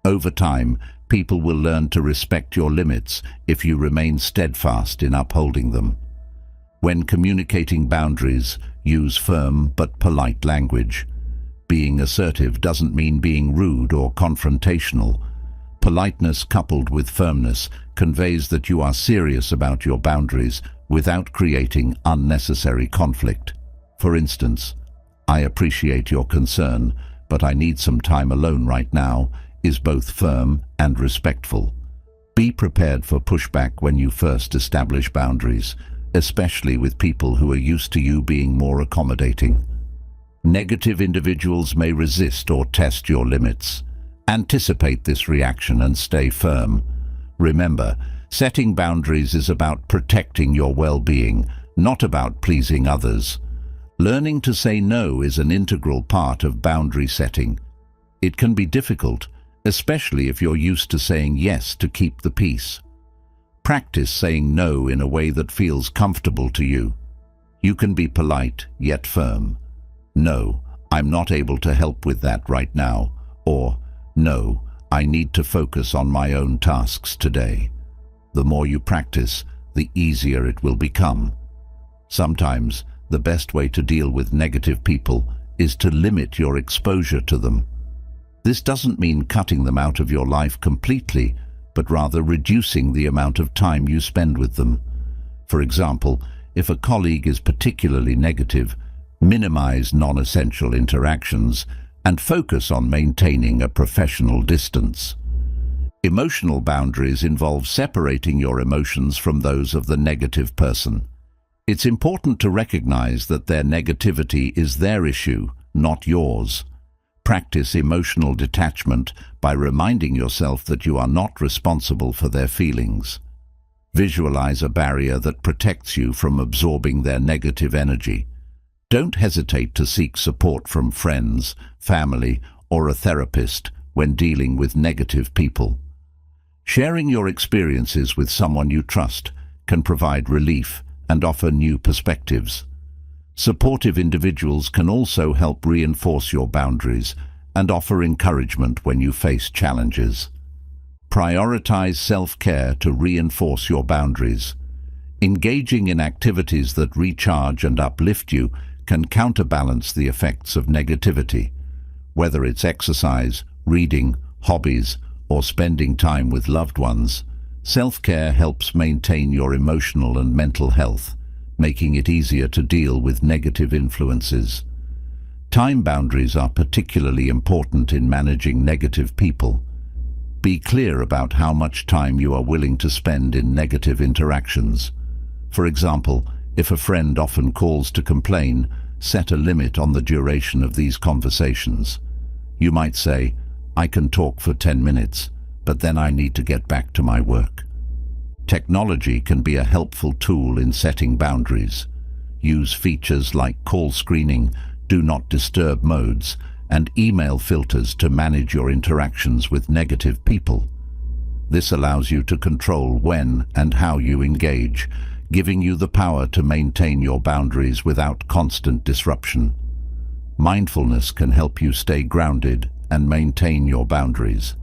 Over time, people will learn to respect your limits if you remain steadfast in upholding them. When communicating boundaries, use firm but polite language. Being assertive doesn't mean being rude or confrontational. Politeness coupled with firmness conveys that you are serious about your boundaries without creating unnecessary conflict. For instance, "I appreciate your concern, but I need some time alone right now," is both firm and respectful. Be prepared for pushback when you first establish boundaries, especially with people who are used to you being more accommodating. Negative individuals may resist or test your limits. Anticipate this reaction and stay firm. Remember, setting boundaries is about protecting your well-being, not about pleasing others. Learning to say no is an integral part of boundary setting. It can be difficult, especially if you're used to saying yes to keep the peace. Practice saying no in a way that feels comfortable to you. You can be polite, yet firm. "No, I'm not able to help with that right now," or "No, I need to focus on my own tasks today." The more you practice, the easier it will become. Sometimes, the best way to deal with negative people is to limit your exposure to them. This doesn't mean cutting them out of your life completely, but rather reducing the amount of time you spend with them. For example, if a colleague is particularly negative, minimize non-essential interactions and focus on maintaining a professional distance. Emotional boundaries involve separating your emotions from those of the negative person. It's important to recognize that their negativity is their issue, not yours. Practice emotional detachment by reminding yourself that you are not responsible for their feelings. Visualize a barrier that protects you from absorbing their negative energy. Don't hesitate to seek support from friends, family, or a therapist when dealing with negative people. Sharing your experiences with someone you trust can provide relief and offer new perspectives. Supportive individuals can also help reinforce your boundaries and offer encouragement when you face challenges. Prioritize self-care to reinforce your boundaries. Engaging in activities that recharge and uplift you can counterbalance the effects of negativity. Whether it's exercise, reading, hobbies, or spending time with loved ones, self-care helps maintain your emotional and mental health, making it easier to deal with negative influences. Time boundaries are particularly important in managing negative people. Be clear about how much time you are willing to spend in negative interactions. For example, if a friend often calls to complain, set a limit on the duration of these conversations. You might say, "I can talk for 10 minutes, but then I need to get back to my work." Technology can be a helpful tool in setting boundaries. Use features like call screening, do not disturb modes, and email filters to manage your interactions with negative people. This allows you to control when and how you engage, giving you the power to maintain your boundaries without constant disruption. Mindfulness can help you stay grounded and maintain your boundaries.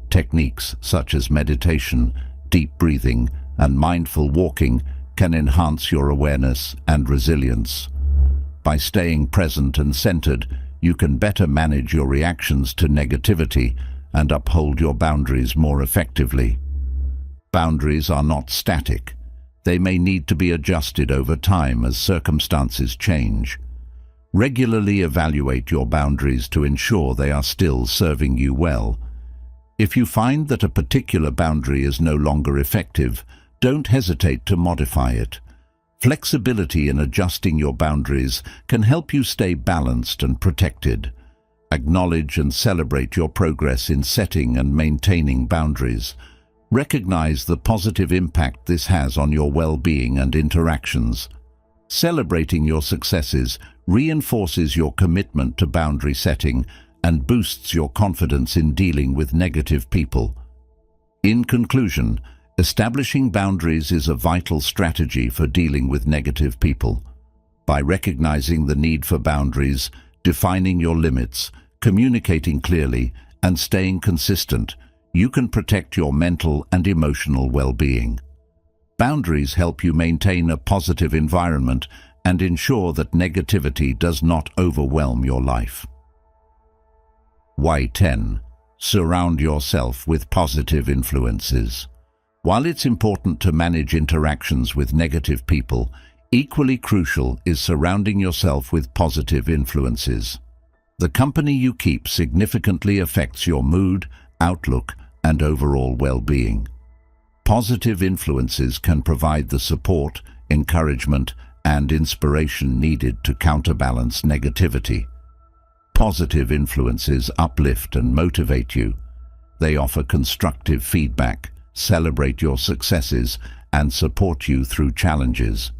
Techniques such as meditation, deep breathing, and mindful walking can enhance your awareness and resilience. By staying present and centered, you can better manage your reactions to negativity and uphold your boundaries more effectively. Boundaries are not static. They may need to be adjusted over time as circumstances change. Regularly evaluate your boundaries to ensure they are still serving you well. If you find that a particular boundary is no longer effective, don't hesitate to modify it. Flexibility in adjusting your boundaries can help you stay balanced and protected. Acknowledge and celebrate your progress in setting and maintaining boundaries. Recognize the positive impact this has on your well-being and interactions. Celebrating your successes reinforces your commitment to boundary setting and boosts your confidence in dealing with negative people. In conclusion, establishing boundaries is a vital strategy for dealing with negative people. By recognizing the need for boundaries, defining your limits, communicating clearly, and staying consistent, you can protect your mental and emotional well-being. Boundaries help you maintain a positive environment and ensure that negativity does not overwhelm your life. Why 10. Surround yourself with positive influences. While it's important to manage interactions with negative people, equally crucial is surrounding yourself with positive influences. The company you keep significantly affects your mood, outlook, and overall well-being. Positive influences can provide the support, encouragement, and inspiration needed to counterbalance negativity. Positive influences uplift and motivate you. They offer constructive feedback, celebrate your successes, and support you through challenges.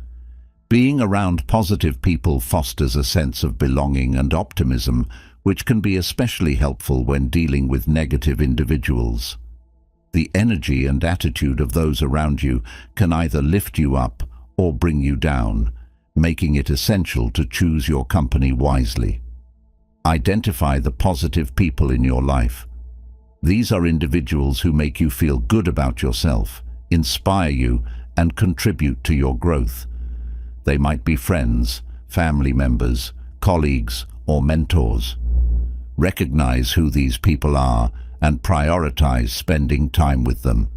Being around positive people fosters a sense of belonging and optimism, which can be especially helpful when dealing with negative individuals. The energy and attitude of those around you can either lift you up or bring you down, making it essential to choose your company wisely. Identify the positive people in your life. These are individuals who make you feel good about yourself, inspire you, and contribute to your growth. They might be friends, family members, colleagues, or mentors. Recognize who these people are and prioritize spending time with them.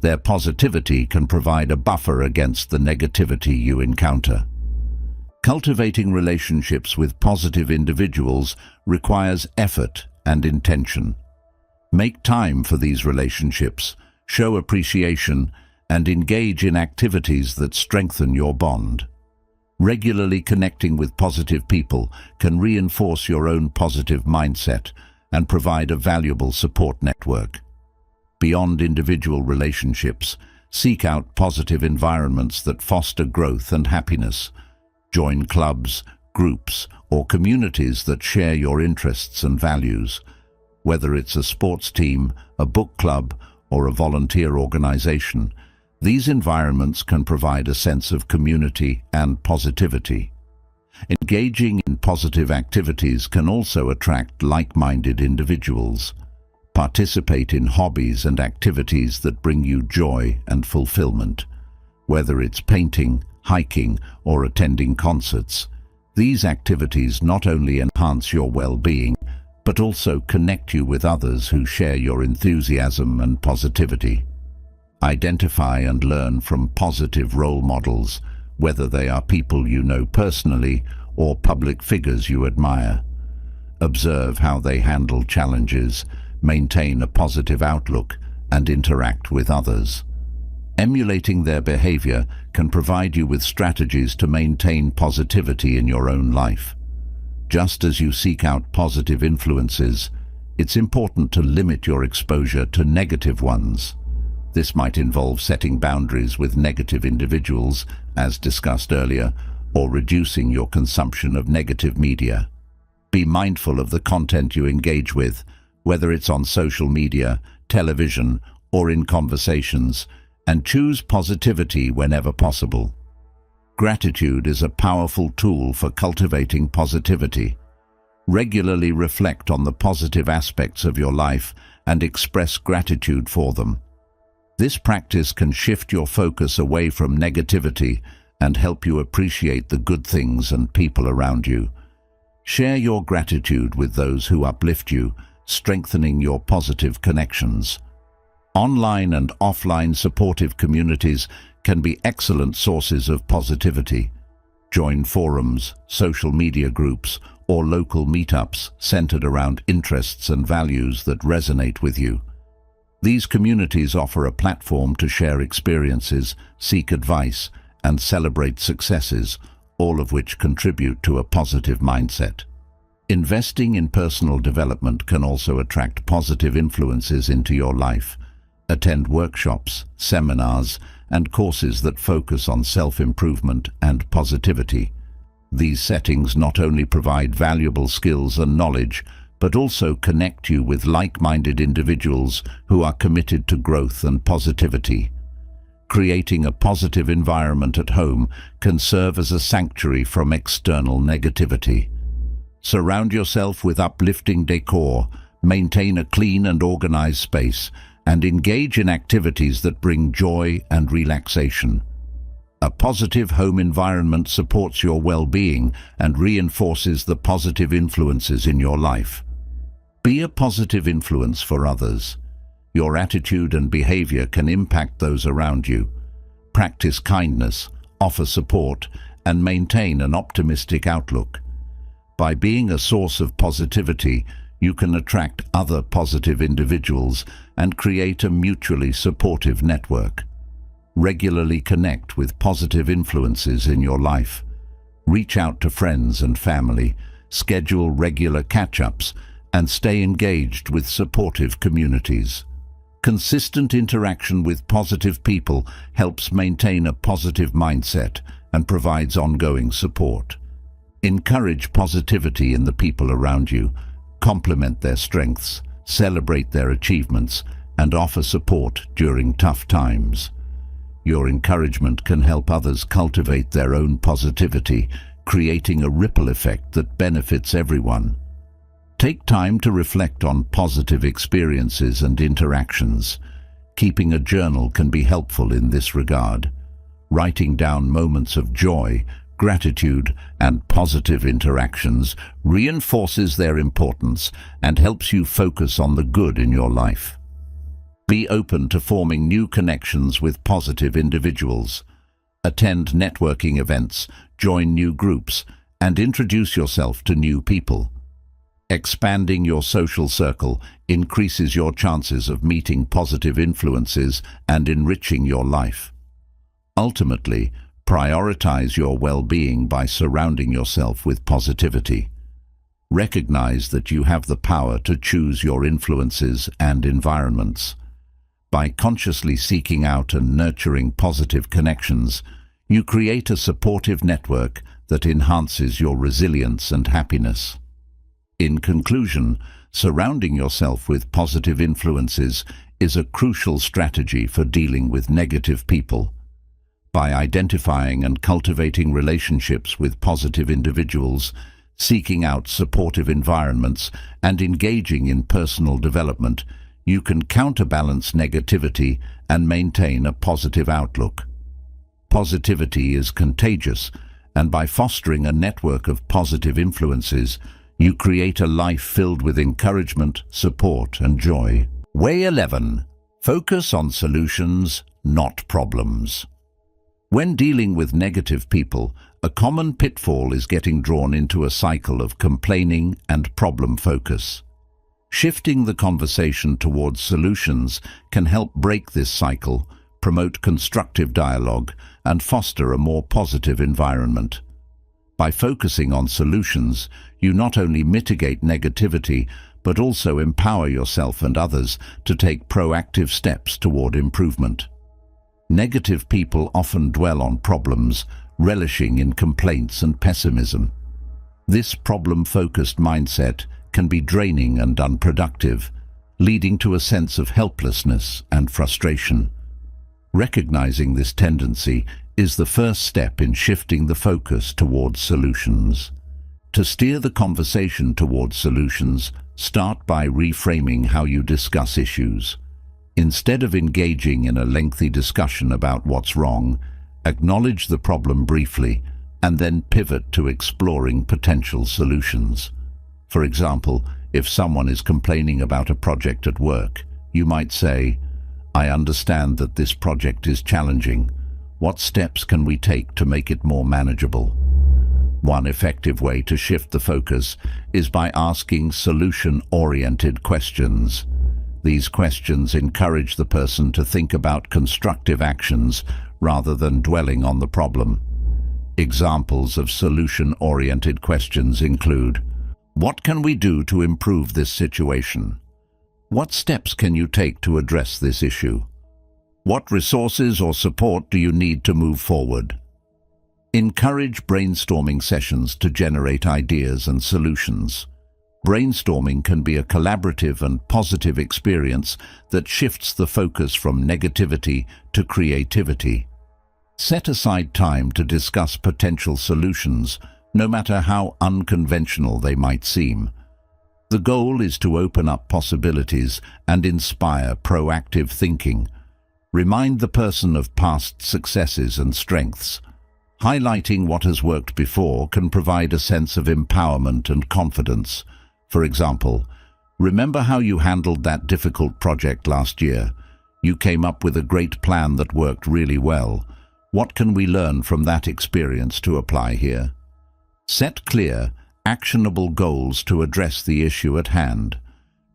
Their positivity can provide a buffer against the negativity you encounter. Cultivating relationships with positive individuals requires effort and intention. Make time for these relationships, show appreciation, and engage in activities that strengthen your bond. Regularly connecting with positive people can reinforce your own positive mindset and provide a valuable support network. Beyond individual relationships, seek out positive environments that foster growth and happiness. Join clubs, groups, or communities that share your interests and values. Whether it's a sports team, a book club, or a volunteer organization, these environments can provide a sense of community and positivity. Engaging in positive activities can also attract like-minded individuals. Participate in hobbies and activities that bring you joy and fulfillment. Whether it's painting, hiking, or attending concerts, these activities not only enhance your well-being, but also connect you with others who share your enthusiasm and positivity. Identify and learn from positive role models, whether they are people you know personally or public figures you admire. Observe how they handle challenges, maintain a positive outlook, and interact with others. Emulating their behavior can provide you with strategies to maintain positivity in your own life. Just as you seek out positive influences, it's important to limit your exposure to negative ones. This might involve setting boundaries with negative individuals, as discussed earlier, or reducing your consumption of negative media. Be mindful of the content you engage with, whether it's on social media, television, or in conversations, and choose positivity whenever possible. Gratitude is a powerful tool for cultivating positivity. Regularly reflect on the positive aspects of your life and express gratitude for them. This practice can shift your focus away from negativity and help you appreciate the good things and people around you. Share your gratitude with those who uplift you, strengthening your positive connections. Online and offline supportive communities can be excellent sources of positivity. Join forums, social media groups, or local meetups centered around interests and values that resonate with you. These communities offer a platform to share experiences, seek advice, and celebrate successes, all of which contribute to a positive mindset. Investing in personal development can also attract positive influences into your life. Attend workshops, seminars, and courses that focus on self-improvement and positivity. These settings not only provide valuable skills and knowledge, but also connect you with like-minded individuals who are committed to growth and positivity. Creating a positive environment at home can serve as a sanctuary from external negativity. Surround yourself with uplifting decor, maintain a clean and organized space, and engage in activities that bring joy and relaxation. A positive home environment supports your well-being and reinforces the positive influences in your life. Be a positive influence for others. Your attitude and behavior can impact those around you. Practice kindness, offer support, and maintain an optimistic outlook. By being a source of positivity, you can attract other positive individuals and create a mutually supportive network. Regularly connect with positive influences in your life. Reach out to friends and family, schedule regular catch-ups, and stay engaged with supportive communities. Consistent interaction with positive people helps maintain a positive mindset and provides ongoing support. Encourage positivity in the people around you, compliment their strengths, celebrate their achievements, and offer support during tough times. Your encouragement can help others cultivate their own positivity, creating a ripple effect that benefits everyone. Take time to reflect on positive experiences and interactions. Keeping a journal can be helpful in this regard. Writing down moments of joy, gratitude, and positive interactions reinforces their importance and helps you focus on the good in your life. Be open to forming new connections with positive individuals. Attend networking events, join new groups, and introduce yourself to new people. Expanding your social circle increases your chances of meeting positive influences and enriching your life. Ultimately, Prioritize your well-being by surrounding yourself with positivity. Recognize that you have the power to choose your influences and environments. By consciously seeking out and nurturing positive connections, you create a supportive network that enhances your resilience and happiness. In conclusion, surrounding yourself with positive influences is a crucial strategy for dealing with negative people. By identifying and cultivating relationships with positive individuals, seeking out supportive environments, and engaging in personal development, you can counterbalance negativity and maintain a positive outlook. Positivity is contagious, and by fostering a network of positive influences, you create a life filled with encouragement, support, and joy. Way 11. Focus on solutions, not problems. When dealing with negative people, a common pitfall is getting drawn into a cycle of complaining and problem focus. Shifting the conversation towards solutions can help break this cycle, promote constructive dialogue, and foster a more positive environment. By focusing on solutions, you not only mitigate negativity, but also empower yourself and others to take proactive steps toward improvement. Negative people often dwell on problems, relishing in complaints and pessimism. This problem-focused mindset can be draining and unproductive, leading to a sense of helplessness and frustration. Recognizing this tendency is the first step in shifting the focus towards solutions. To steer the conversation towards solutions, start by reframing how you discuss issues. Instead of engaging in a lengthy discussion about what's wrong, acknowledge the problem briefly and then pivot to exploring potential solutions. For example, if someone is complaining about a project at work, you might say, "I understand that this project is challenging. What steps can we take to make it more manageable?" One effective way to shift the focus is by asking solution-oriented questions. These questions encourage the person to think about constructive actions rather than dwelling on the problem. Examples of solution-oriented questions include: what can we do to improve this situation? What steps can you take to address this issue? What resources or support do you need to move forward? Encourage brainstorming sessions to generate ideas and solutions. Brainstorming can be a collaborative and positive experience that shifts the focus from negativity to creativity. Set aside time to discuss potential solutions, no matter how unconventional they might seem. The goal is to open up possibilities and inspire proactive thinking. Remind the person of past successes and strengths. Highlighting what has worked before can provide a sense of empowerment and confidence. For example, remember how you handled that difficult project last year? You came up with a great plan that worked really well. What can we learn from that experience to apply here? Set clear, actionable goals to address the issue at hand.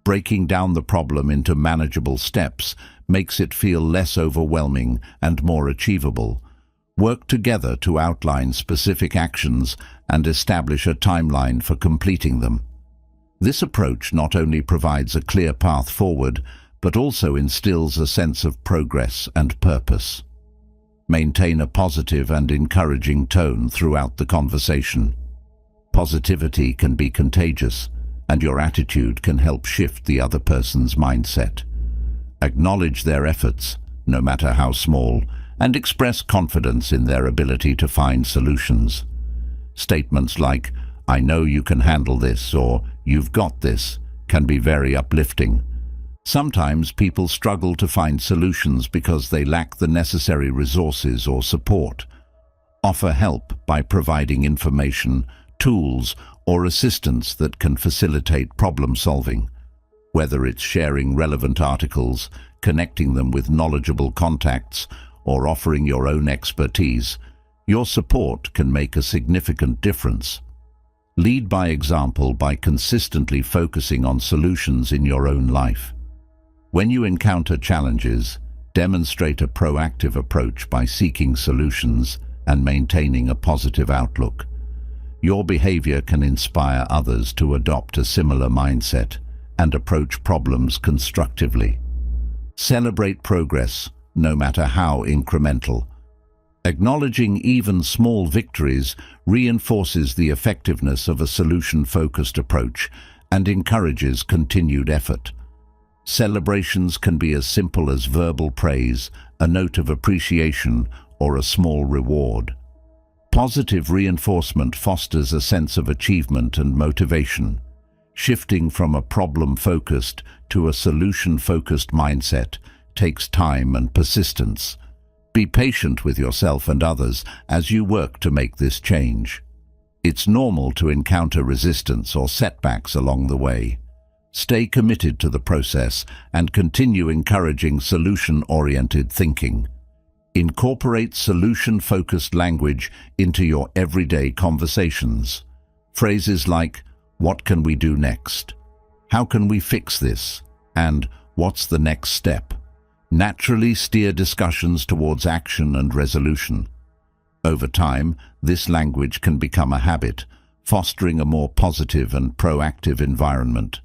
Breaking down the problem into manageable steps makes it feel less overwhelming and more achievable. Work together to outline specific actions and establish a timeline for completing them. This approach not only provides a clear path forward, but also instills a sense of progress and purpose. Maintain a positive and encouraging tone throughout the conversation. Positivity can be contagious, and your attitude can help shift the other person's mindset. Acknowledge their efforts, no matter how small, and express confidence in their ability to find solutions. Statements like, "I know you can handle this," or "You've got this," can be very uplifting. Sometimes people struggle to find solutions because they lack the necessary resources or support. Offer help by providing information, tools, or assistance that can facilitate problem solving. Whether it's sharing relevant articles, connecting them with knowledgeable contacts, or offering your own expertise, your support can make a significant difference. Lead by example by consistently focusing on solutions in your own life. When you encounter challenges, demonstrate a proactive approach by seeking solutions and maintaining a positive outlook. Your behavior can inspire others to adopt a similar mindset and approach problems constructively. Celebrate progress, no matter how incremental. Acknowledging even small victories reinforces the effectiveness of a solution-focused approach and encourages continued effort. Celebrations can be as simple as verbal praise, a note of appreciation, or a small reward. Positive reinforcement fosters a sense of achievement and motivation. Shifting from a problem-focused to a solution-focused mindset takes time and persistence. Be patient with yourself and others as you work to make this change. It's normal to encounter resistance or setbacks along the way. Stay committed to the process and continue encouraging solution-oriented thinking. Incorporate solution-focused language into your everyday conversations. Phrases like, "What can we do next?" "How can we fix this?" and "What's the next step?" naturally steer discussions towards action and resolution. Over time, this language can become a habit, fostering a more positive and proactive environment.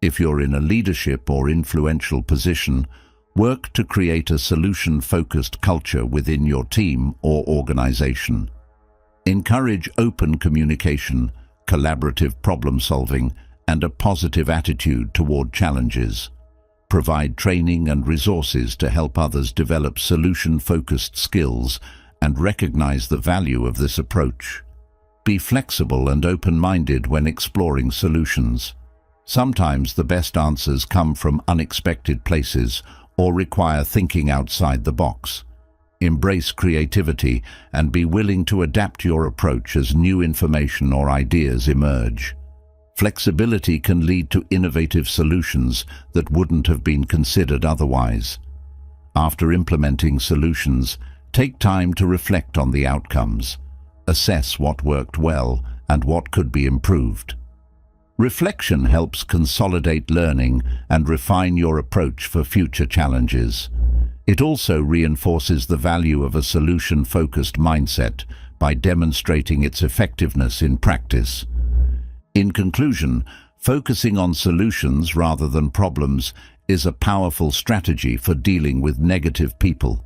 If you're in a leadership or influential position, work to create a solution-focused culture within your team or organization. Encourage open communication, collaborative problem-solving, and a positive attitude toward challenges. Provide training and resources to help others develop solution-focused skills and recognize the value of this approach. Be flexible and open-minded when exploring solutions. Sometimes the best answers come from unexpected places or require thinking outside the box. Embrace creativity and be willing to adapt your approach as new information or ideas emerge. Flexibility can lead to innovative solutions that wouldn't have been considered otherwise. After implementing solutions, take time to reflect on the outcomes. Assess what worked well and what could be improved. Reflection helps consolidate learning and refine your approach for future challenges. It also reinforces the value of a solution-focused mindset by demonstrating its effectiveness in practice. In conclusion, focusing on solutions rather than problems is a powerful strategy for dealing with negative people.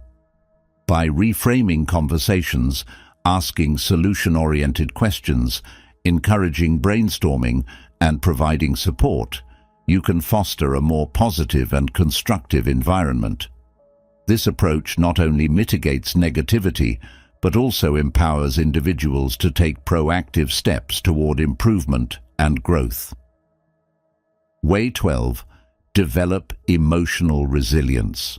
By reframing conversations, asking solution-oriented questions, encouraging brainstorming, and providing support, you can foster a more positive and constructive environment. This approach not only mitigates negativity, but also empowers individuals to take proactive steps toward improvement and growth. Way 12. Develop emotional resilience.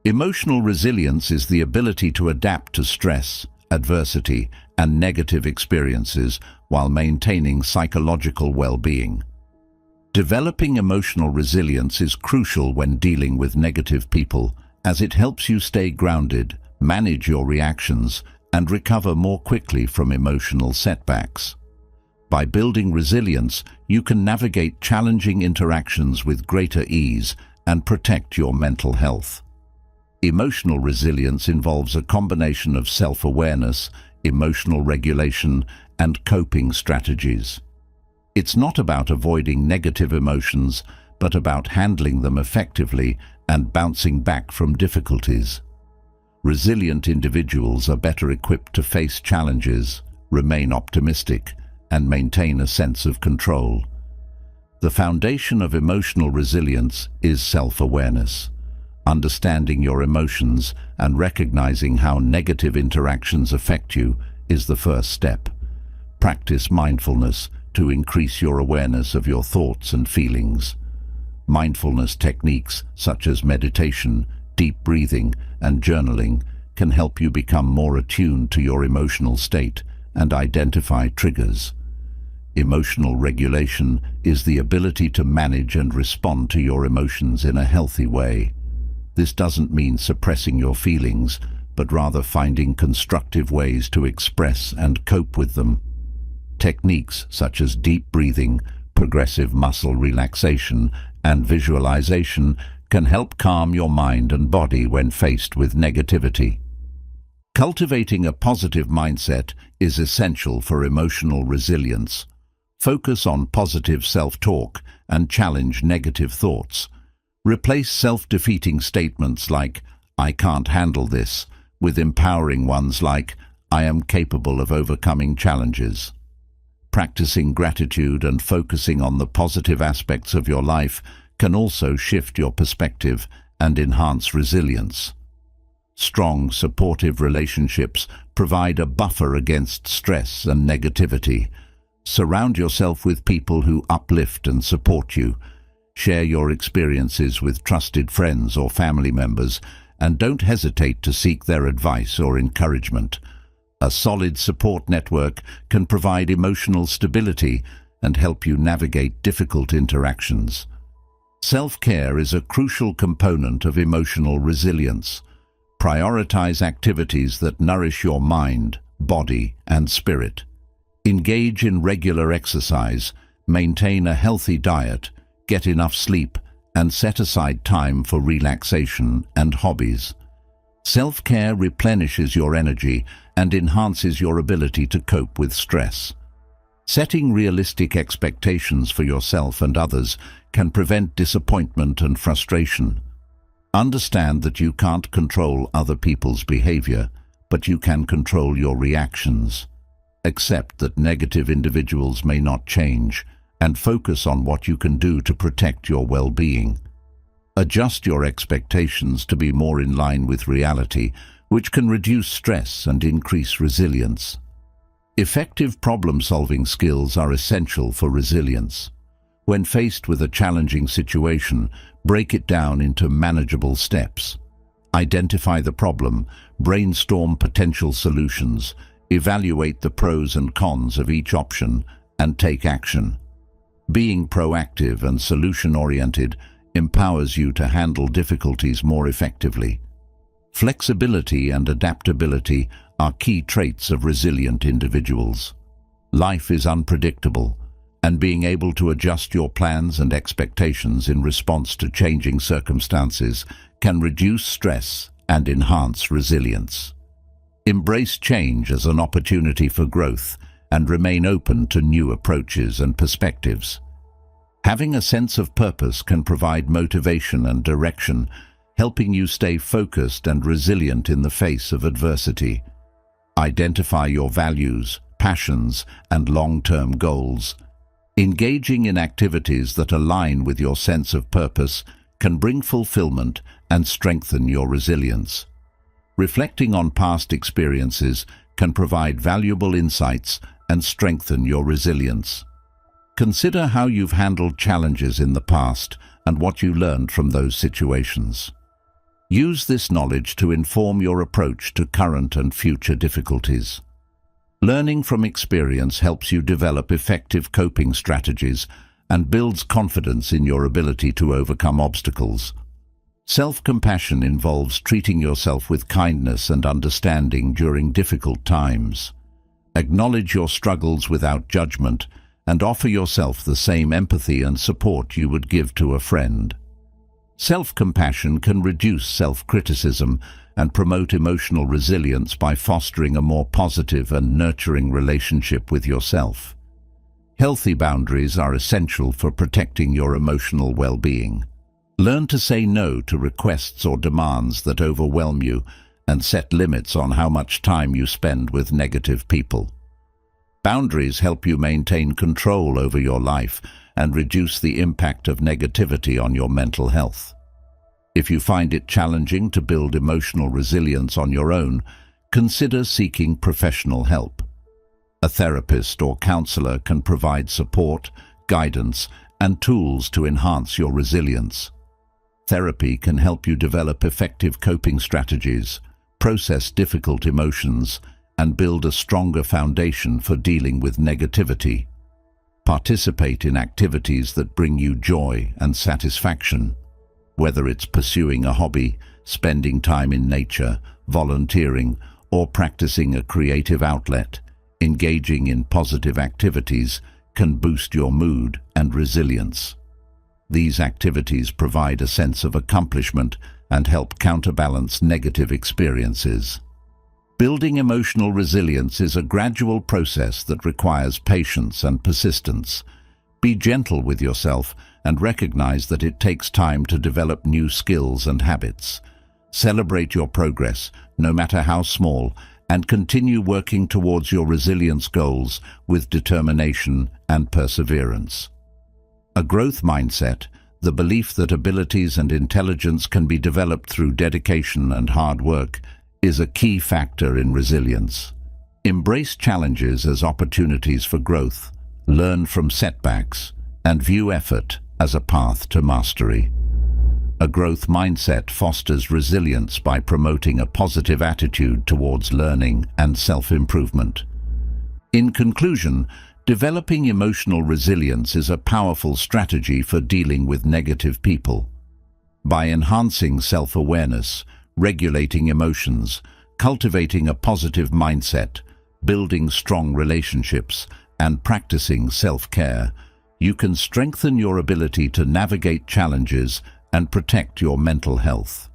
Emotional resilience is the ability to adapt to stress, adversity, and negative experiences while maintaining psychological well-being. Developing emotional resilience is crucial when dealing with negative people, as it helps you stay grounded, manage your reactions, and recover more quickly from emotional setbacks. By building resilience, you can navigate challenging interactions with greater ease and protect your mental health. Emotional resilience involves a combination of self-awareness, emotional regulation, and coping strategies. It's not about avoiding negative emotions, but about handling them effectively and bouncing back from difficulties. Resilient individuals are better equipped to face challenges, remain optimistic, and maintain a sense of control. The foundation of emotional resilience is self-awareness. Understanding your emotions and recognizing how negative interactions affect you is the first step. Practice mindfulness to increase your awareness of your thoughts and feelings. Mindfulness techniques such as meditation, deep breathing, and journaling can help you become more attuned to your emotional state and identify triggers. Emotional regulation is the ability to manage and respond to your emotions in a healthy way. This doesn't mean suppressing your feelings, but rather finding constructive ways to express and cope with them. Techniques such as deep breathing, progressive muscle relaxation, and visualization can help calm your mind and body when faced with negativity. Cultivating a positive mindset is essential for emotional resilience. Focus on positive self-talk and challenge negative thoughts. Replace self-defeating statements like, "I can't handle this," with empowering ones like, "I am capable of overcoming challenges." Practicing gratitude and focusing on the positive aspects of your life can also shift your perspective and enhance resilience. Strong, supportive relationships provide a buffer against stress and negativity. Surround yourself with people who uplift and support you. Share your experiences with trusted friends or family members, and don't hesitate to seek their advice or encouragement. A solid support network can provide emotional stability and help you navigate difficult interactions. Self-care is a crucial component of emotional resilience. Prioritize activities that nourish your mind, body, and spirit. Engage in regular exercise, maintain a healthy diet, get enough sleep, and set aside time for relaxation and hobbies. Self-care replenishes your energy and enhances your ability to cope with stress. Setting realistic expectations for yourself and others can prevent disappointment and frustration. Understand that you can't control other people's behavior, but you can control your reactions. Accept that negative individuals may not change, and focus on what you can do to protect your well-being. Adjust your expectations to be more in line with reality, which can reduce stress and increase resilience. Effective problem-solving skills are essential for resilience. When faced with a challenging situation, break it down into manageable steps. Identify the problem, brainstorm potential solutions, evaluate the pros and cons of each option, and take action. Being proactive and solution-oriented empowers you to handle difficulties more effectively. Flexibility and adaptability are key traits of resilient individuals. Life is unpredictable, and being able to adjust your plans and expectations in response to changing circumstances can reduce stress and enhance resilience. Embrace change as an opportunity for growth and remain open to new approaches and perspectives. Having a sense of purpose can provide motivation and direction, helping you stay focused and resilient in the face of adversity. Identify your values, passions, and long-term goals. Engaging in activities that align with your sense of purpose can bring fulfillment and strengthen your resilience. Reflecting on past experiences can provide valuable insights and strengthen your resilience. Consider how you've handled challenges in the past and what you learned from those situations. Use this knowledge to inform your approach to current and future difficulties. Learning from experience helps you develop effective coping strategies and builds confidence in your ability to overcome obstacles. Self-compassion involves treating yourself with kindness and understanding during difficult times. Acknowledge your struggles without judgment and offer yourself the same empathy and support you would give to a friend. Self-compassion can reduce self-criticism and promote emotional resilience by fostering a more positive and nurturing relationship with yourself. Healthy boundaries are essential for protecting your emotional well-being. Learn to say no to requests or demands that overwhelm you and set limits on how much time you spend with negative people. Boundaries help you maintain control over your life and reduce the impact of negativity on your mental health. If you find it challenging to build emotional resilience on your own, consider seeking professional help. A therapist or counselor can provide support, guidance, and tools to enhance your resilience. Therapy can help you develop effective coping strategies, process difficult emotions, and build a stronger foundation for dealing with negativity. Participate in activities that bring you joy and satisfaction. Whether it's pursuing a hobby, spending time in nature, volunteering, or practicing a creative outlet, engaging in positive activities can boost your mood and resilience. These activities provide a sense of accomplishment and help counterbalance negative experiences. Building emotional resilience is a gradual process that requires patience and persistence. Be gentle with yourself and recognize that it takes time to develop new skills and habits. Celebrate your progress, no matter how small, and continue working towards your resilience goals with determination and perseverance. A growth mindset, the belief that abilities and intelligence can be developed through dedication and hard work, is a key factor in resilience. Embrace challenges as opportunities for growth, learn from setbacks, and view effort as a path to mastery. A growth mindset fosters resilience by promoting a positive attitude towards learning and self-improvement. In conclusion, developing emotional resilience is a powerful strategy for dealing with negative people. By enhancing self-awareness, regulating emotions, cultivating a positive mindset, building strong relationships, and practicing self-care, you can strengthen your ability to navigate challenges and protect your mental health.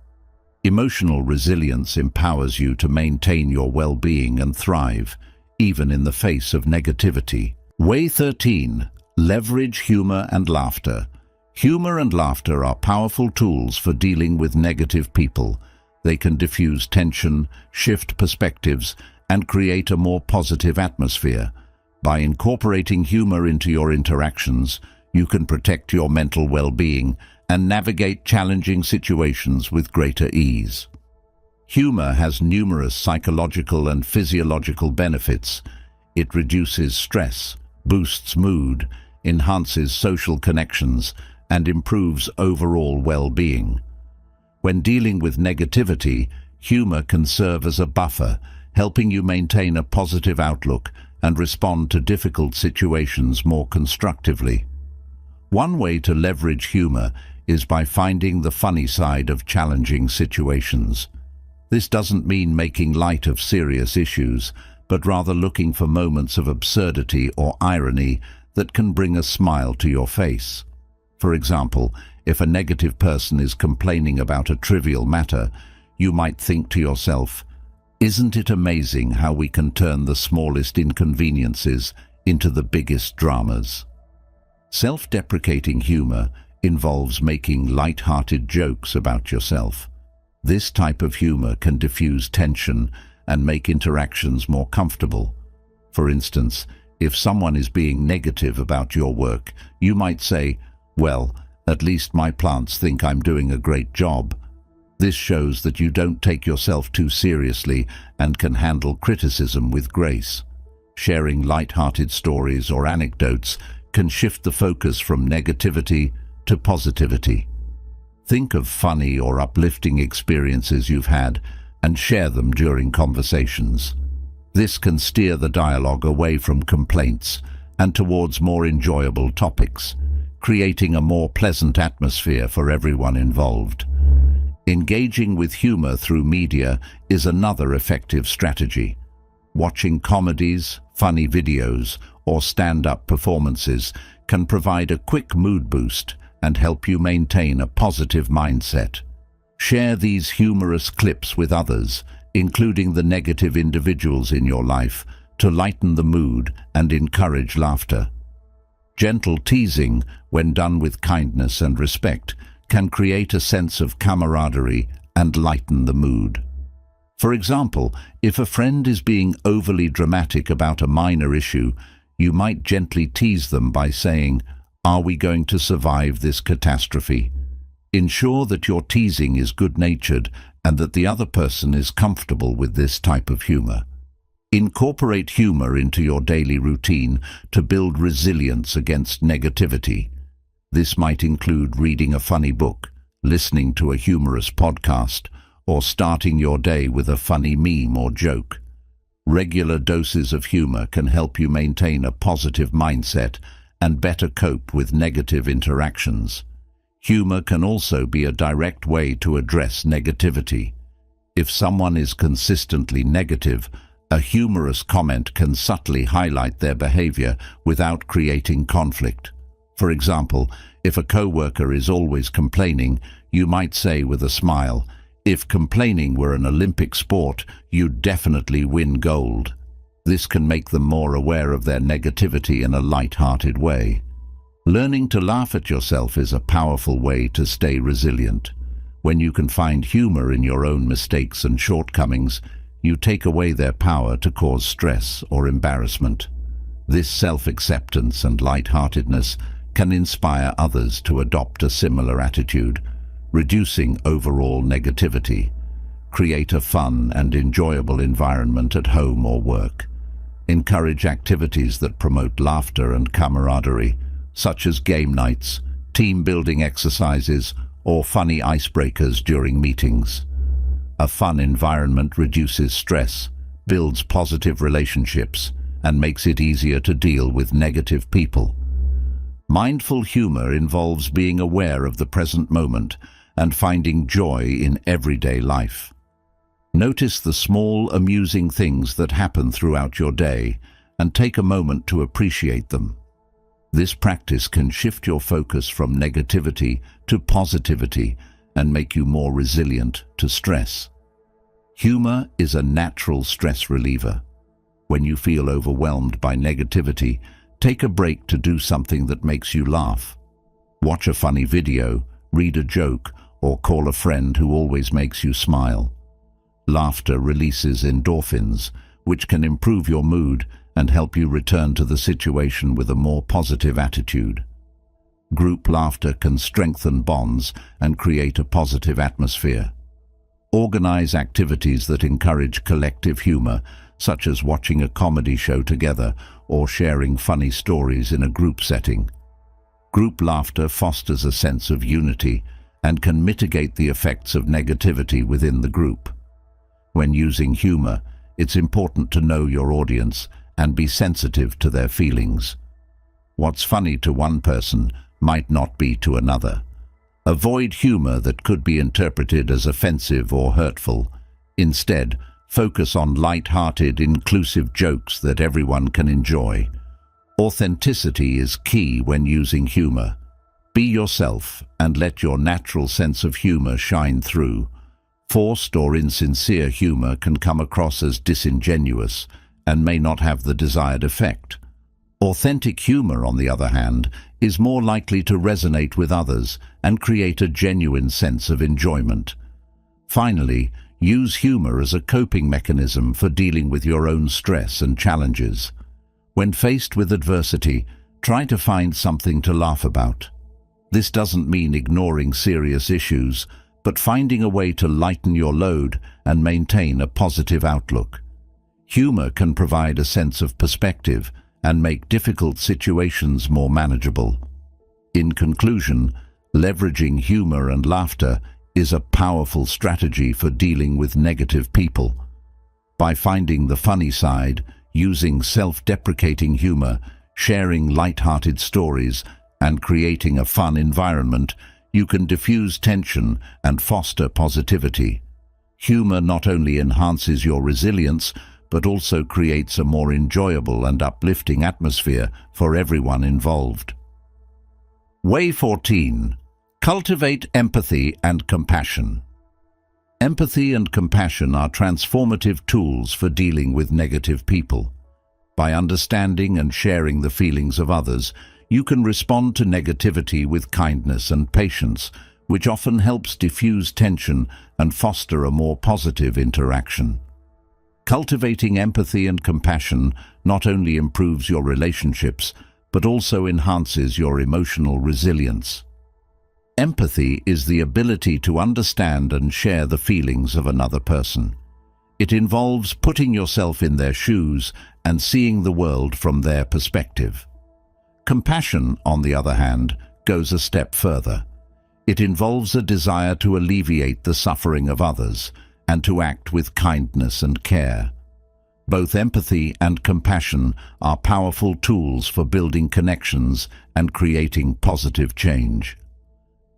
Emotional resilience empowers you to maintain your well-being and thrive, even in the face of negativity. Way 13. Leverage humor and laughter. Humor and laughter are powerful tools for dealing with negative people. They can diffuse tension, shift perspectives, and create a more positive atmosphere. By incorporating humor into your interactions, you can protect your mental well-being and navigate challenging situations with greater ease. Humor has numerous psychological and physiological benefits. It reduces stress, boosts mood, enhances social connections, and improves overall well-being. When dealing with negativity, humor can serve as a buffer, helping you maintain a positive outlook and respond to difficult situations more constructively. One way to leverage humor is by finding the funny side of challenging situations. This doesn't mean making light of serious issues, but rather looking for moments of absurdity or irony that can bring a smile to your face. For example, if a negative person is complaining about a trivial matter, you might think to yourself, "Isn't it amazing how we can turn the smallest inconveniences into the biggest dramas?" Self-deprecating humor involves making light-hearted jokes about yourself. This type of humor can diffuse tension and make interactions more comfortable. For instance, if someone is being negative about your work, you might say, "Well, at least my plants think I'm doing a great job." This shows that you don't take yourself too seriously and can handle criticism with grace. Sharing light-hearted stories or anecdotes can shift the focus from negativity to positivity. Think of funny or uplifting experiences you've had and share them during conversations. This can steer the dialogue away from complaints and towards more enjoyable topics, creating a more pleasant atmosphere for everyone involved. Engaging with humor through media is another effective strategy. Watching comedies, funny videos, or stand-up performances can provide a quick mood boost and help you maintain a positive mindset. Share these humorous clips with others, including the negative individuals in your life, to lighten the mood and encourage laughter. Gentle teasing, when done with kindness and respect, can create a sense of camaraderie and lighten the mood. For example, if a friend is being overly dramatic about a minor issue, you might gently tease them by saying, "Are we going to survive this catastrophe?" Ensure that your teasing is good-natured and that the other person is comfortable with this type of humor. Incorporate humor into your daily routine to build resilience against negativity. This might include reading a funny book, listening to a humorous podcast, or starting your day with a funny meme or joke. Regular doses of humor can help you maintain a positive mindset and better cope with negative interactions. Humor can also be a direct way to address negativity. If someone is consistently negative, a humorous comment can subtly highlight their behavior without creating conflict. For example, if a coworker is always complaining, you might say with a smile, If complaining were an Olympic sport, you'd definitely win gold. This can make them more aware of their negativity in a light-hearted way. Learning to laugh at yourself is a powerful way to stay resilient. When you can find humor in your own mistakes and shortcomings, you take away their power to cause stress or embarrassment. This self-acceptance and light-heartedness can inspire others to adopt a similar attitude, reducing overall negativity. Create a fun and enjoyable environment at home or work. Encourage activities that promote laughter and camaraderie, such as game nights, team-building exercises, or funny icebreakers during meetings. A fun environment reduces stress, builds positive relationships, and makes it easier to deal with negative people. Mindful humor involves being aware of the present moment and finding joy in everyday life. Notice the small, amusing things that happen throughout your day and take a moment to appreciate them. This practice can shift your focus from negativity to positivity and make you more resilient to stress. Humor is a natural stress reliever. When you feel overwhelmed by negativity, take a break to do something that makes you laugh. Watch a funny video, read a joke, or call a friend who always makes you smile. Laughter releases endorphins, which can improve your mood and help you return to the situation with a more positive attitude. Group laughter can strengthen bonds and create a positive atmosphere. Organize activities that encourage collective humor, such as watching a comedy show together or sharing funny stories in a group setting. Group laughter fosters a sense of unity and can mitigate the effects of negativity within the group. When using humor, it's important to know your audience and be sensitive to their feelings. What's funny to one person might not be to another. Avoid humor that could be interpreted as offensive or hurtful. Instead, focus on light-hearted, inclusive jokes that everyone can enjoy. Authenticity is key when using humor. Be yourself and let your natural sense of humor shine through. Forced or insincere humor can come across as disingenuous and may not have the desired effect. Authentic humor, on the other hand, is more likely to resonate with others and create a genuine sense of enjoyment. Finally, use humor as a coping mechanism for dealing with your own stress and challenges. When faced with adversity, try to find something to laugh about. This doesn't mean ignoring serious issues, but finding a way to lighten your load and maintain a positive outlook. Humor can provide a sense of perspective and make difficult situations more manageable. In conclusion, leveraging humor and laughter is a powerful strategy for dealing with negative people. By finding the funny side, using self-deprecating humor, sharing light-hearted stories, and creating a fun environment, you can diffuse tension and foster positivity. Humor not only enhances your resilience, but also creates a more enjoyable and uplifting atmosphere for everyone involved. Way 14. Cultivate empathy and compassion. Empathy and compassion are transformative tools for dealing with negative people. By understanding and sharing the feelings of others, you can respond to negativity with kindness and patience, which often helps diffuse tension and foster a more positive interaction. Cultivating empathy and compassion not only improves your relationships, but also enhances your emotional resilience. Empathy is the ability to understand and share the feelings of another person. It involves putting yourself in their shoes and seeing the world from their perspective. Compassion, on the other hand, goes a step further. It involves a desire to alleviate the suffering of others and to act with kindness and care. Both empathy and compassion are powerful tools for building connections and creating positive change.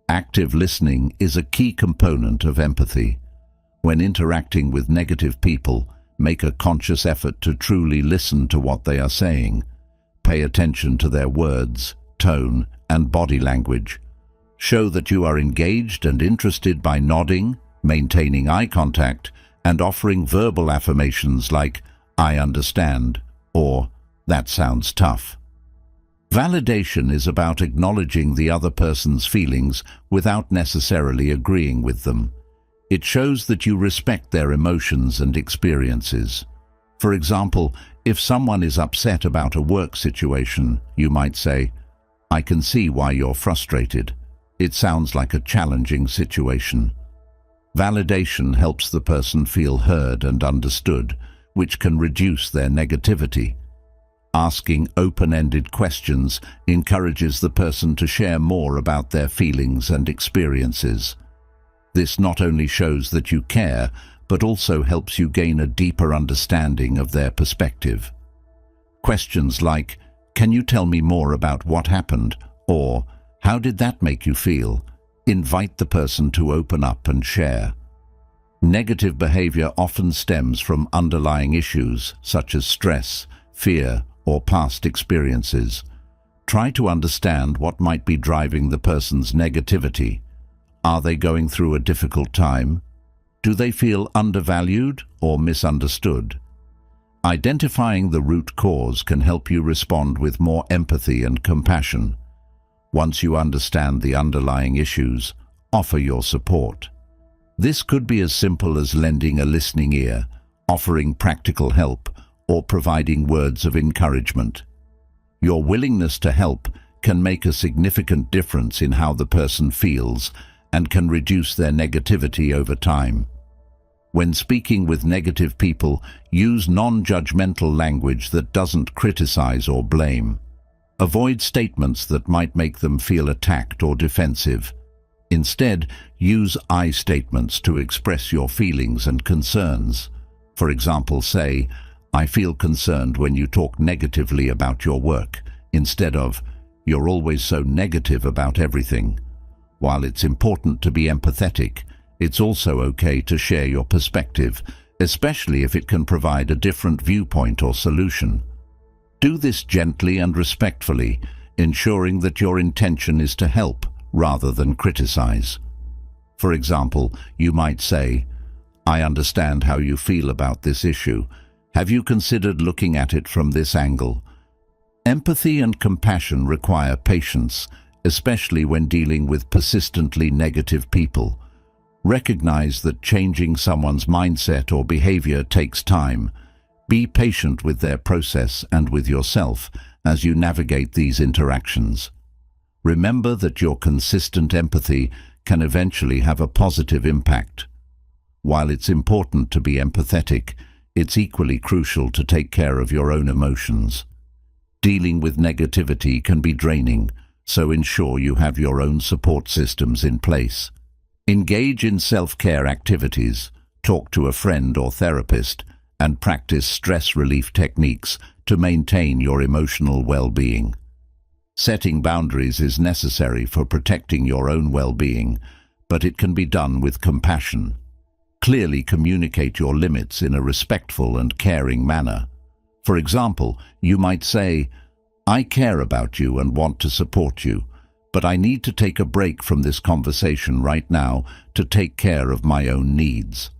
Active listening is a key component of empathy. When interacting with negative people, make a conscious effort to truly listen to what they are saying. Pay attention to their words, tone, and body language. Show that you are engaged and interested by nodding, maintaining eye contact, and offering verbal affirmations like, "I understand," or "That sounds tough." Validation is about acknowledging the other person's feelings without necessarily agreeing with them. It shows that you respect their emotions and experiences. For example, if someone is upset about a work situation, you might say, "I can see why you're frustrated. It sounds like a challenging situation." Validation helps the person feel heard and understood, which can reduce their negativity. Asking open-ended questions encourages the person to share more about their feelings and experiences. This not only shows that you care, but also helps you gain a deeper understanding of their perspective. Questions like, "Can you tell me more about what happened?" or "How did that make you feel?" invite the person to open up and share. Negative behavior often stems from underlying issues such as stress, fear, or past experiences. Try to understand what might be driving the person's negativity. Are they going through a difficult time? Do they feel undervalued or misunderstood? Identifying the root cause can help you respond with more empathy and compassion. Once you understand the underlying issues, offer your support. This could be as simple as lending a listening ear, offering practical help, or providing words of encouragement. Your willingness to help can make a significant difference in how the person feels and can reduce their negativity over time. When speaking with negative people, use non-judgmental language that doesn't criticize or blame. Avoid statements that might make them feel attacked or defensive. Instead, use I statements to express your feelings and concerns. For example, say, "I feel concerned when you talk negatively about your work," instead of, "You're always so negative about everything." While it's important to be empathetic, it's also okay to share your perspective, especially if it can provide a different viewpoint or solution. Do this gently and respectfully, ensuring that your intention is to help rather than criticize. For example, you might say, "I understand how you feel about this issue. Have you considered looking at it from this angle?" Empathy and compassion require patience, especially when dealing with persistently negative people. Recognize that changing someone's mindset or behavior takes time. Be patient with their process and with yourself as you navigate these interactions. Remember that your consistent empathy can eventually have a positive impact. While it's important to be empathetic, it's equally crucial to take care of your own emotions. Dealing with negativity can be draining, so ensure you have your own support systems in place. Engage in self-care activities, talk to a friend or therapist, and practice stress relief techniques to maintain your emotional well-being. Setting boundaries is necessary for protecting your own well-being, but it can be done with compassion. Clearly communicate your limits in a respectful and caring manner. For example, you might say, "I care about you and want to support you, but I need to take a break from this conversation right now to take care of my own needs."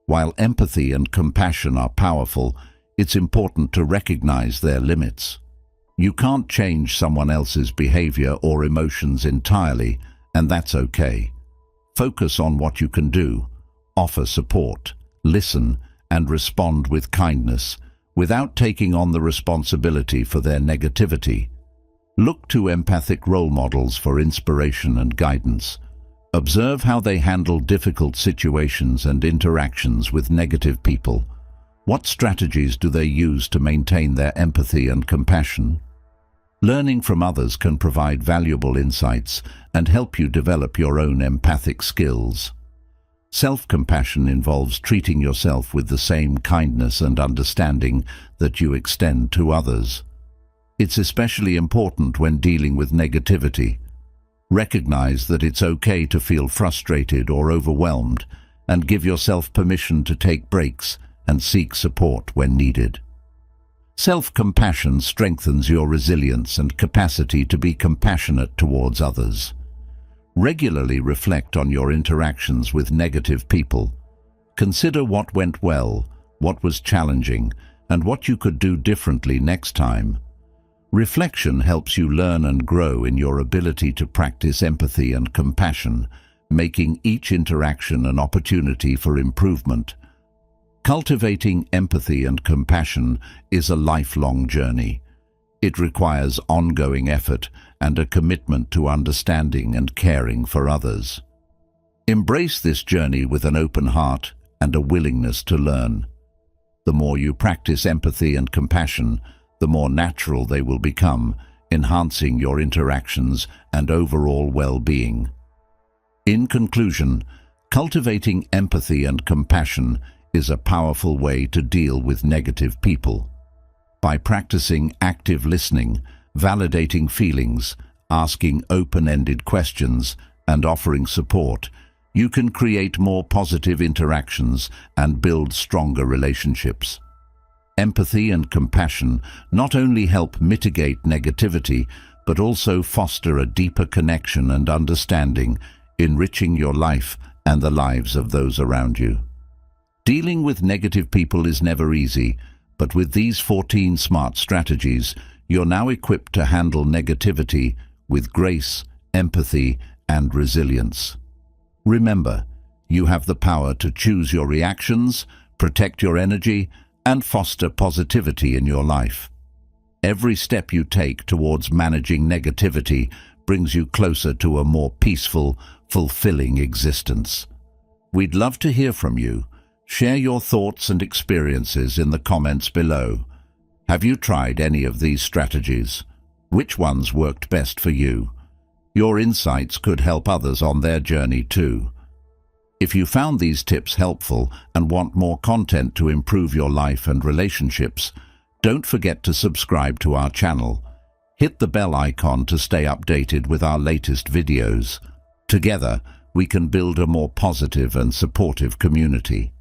While empathy and compassion are powerful, it's important to recognize their limits. You can't change someone else's behavior or emotions entirely, and that's okay. Focus on what you can do. Offer support, listen, and respond with kindness, without taking on the responsibility for their negativity. Look to empathic role models for inspiration and guidance. Observe how they handle difficult situations and interactions with negative people. What strategies do they use to maintain their empathy and compassion? Learning from others can provide valuable insights and help you develop your own empathic skills. Self-compassion involves treating yourself with the same kindness and understanding that you extend to others. It's especially important when dealing with negativity. Recognize that it's okay to feel frustrated or overwhelmed, and give yourself permission to take breaks and seek support when needed. Self-compassion strengthens your resilience and capacity to be compassionate towards others. Regularly reflect on your interactions with negative people. Consider what went well, what was challenging, and what you could do differently next time. Reflection helps you learn and grow in your ability to practice empathy and compassion, making each interaction an opportunity for improvement. Cultivating empathy and compassion is a lifelong journey. It requires ongoing effort and a commitment to understanding and caring for others. Embrace this journey with an open heart and a willingness to learn. The more you practice empathy and compassion, the more natural they will become, enhancing your interactions and overall well-being. In conclusion, cultivating empathy and compassion is a powerful way to deal with negative people. By practicing active listening, validating feelings, asking open-ended questions, and offering support, you can create more positive interactions and build stronger relationships. Empathy and compassion not only help mitigate negativity, but also foster a deeper connection and understanding, enriching your life and the lives of those around you. Dealing with negative people is never easy, but with these 14 smart strategies, you're now equipped to handle negativity with grace, empathy, and resilience. Remember, you have the power to choose your reactions, protect your energy, and foster positivity in your life. Every step you take towards managing negativity brings you closer to a more peaceful, fulfilling existence. We'd love to hear from you. Share your thoughts and experiences in the comments below. Have you tried any of these strategies? Which ones worked best for you? Your insights could help others on their journey too. If you found these tips helpful and want more content to improve your life and relationships, don't forget to subscribe to our channel. Hit the bell icon to stay updated with our latest videos. Together, we can build a more positive and supportive community.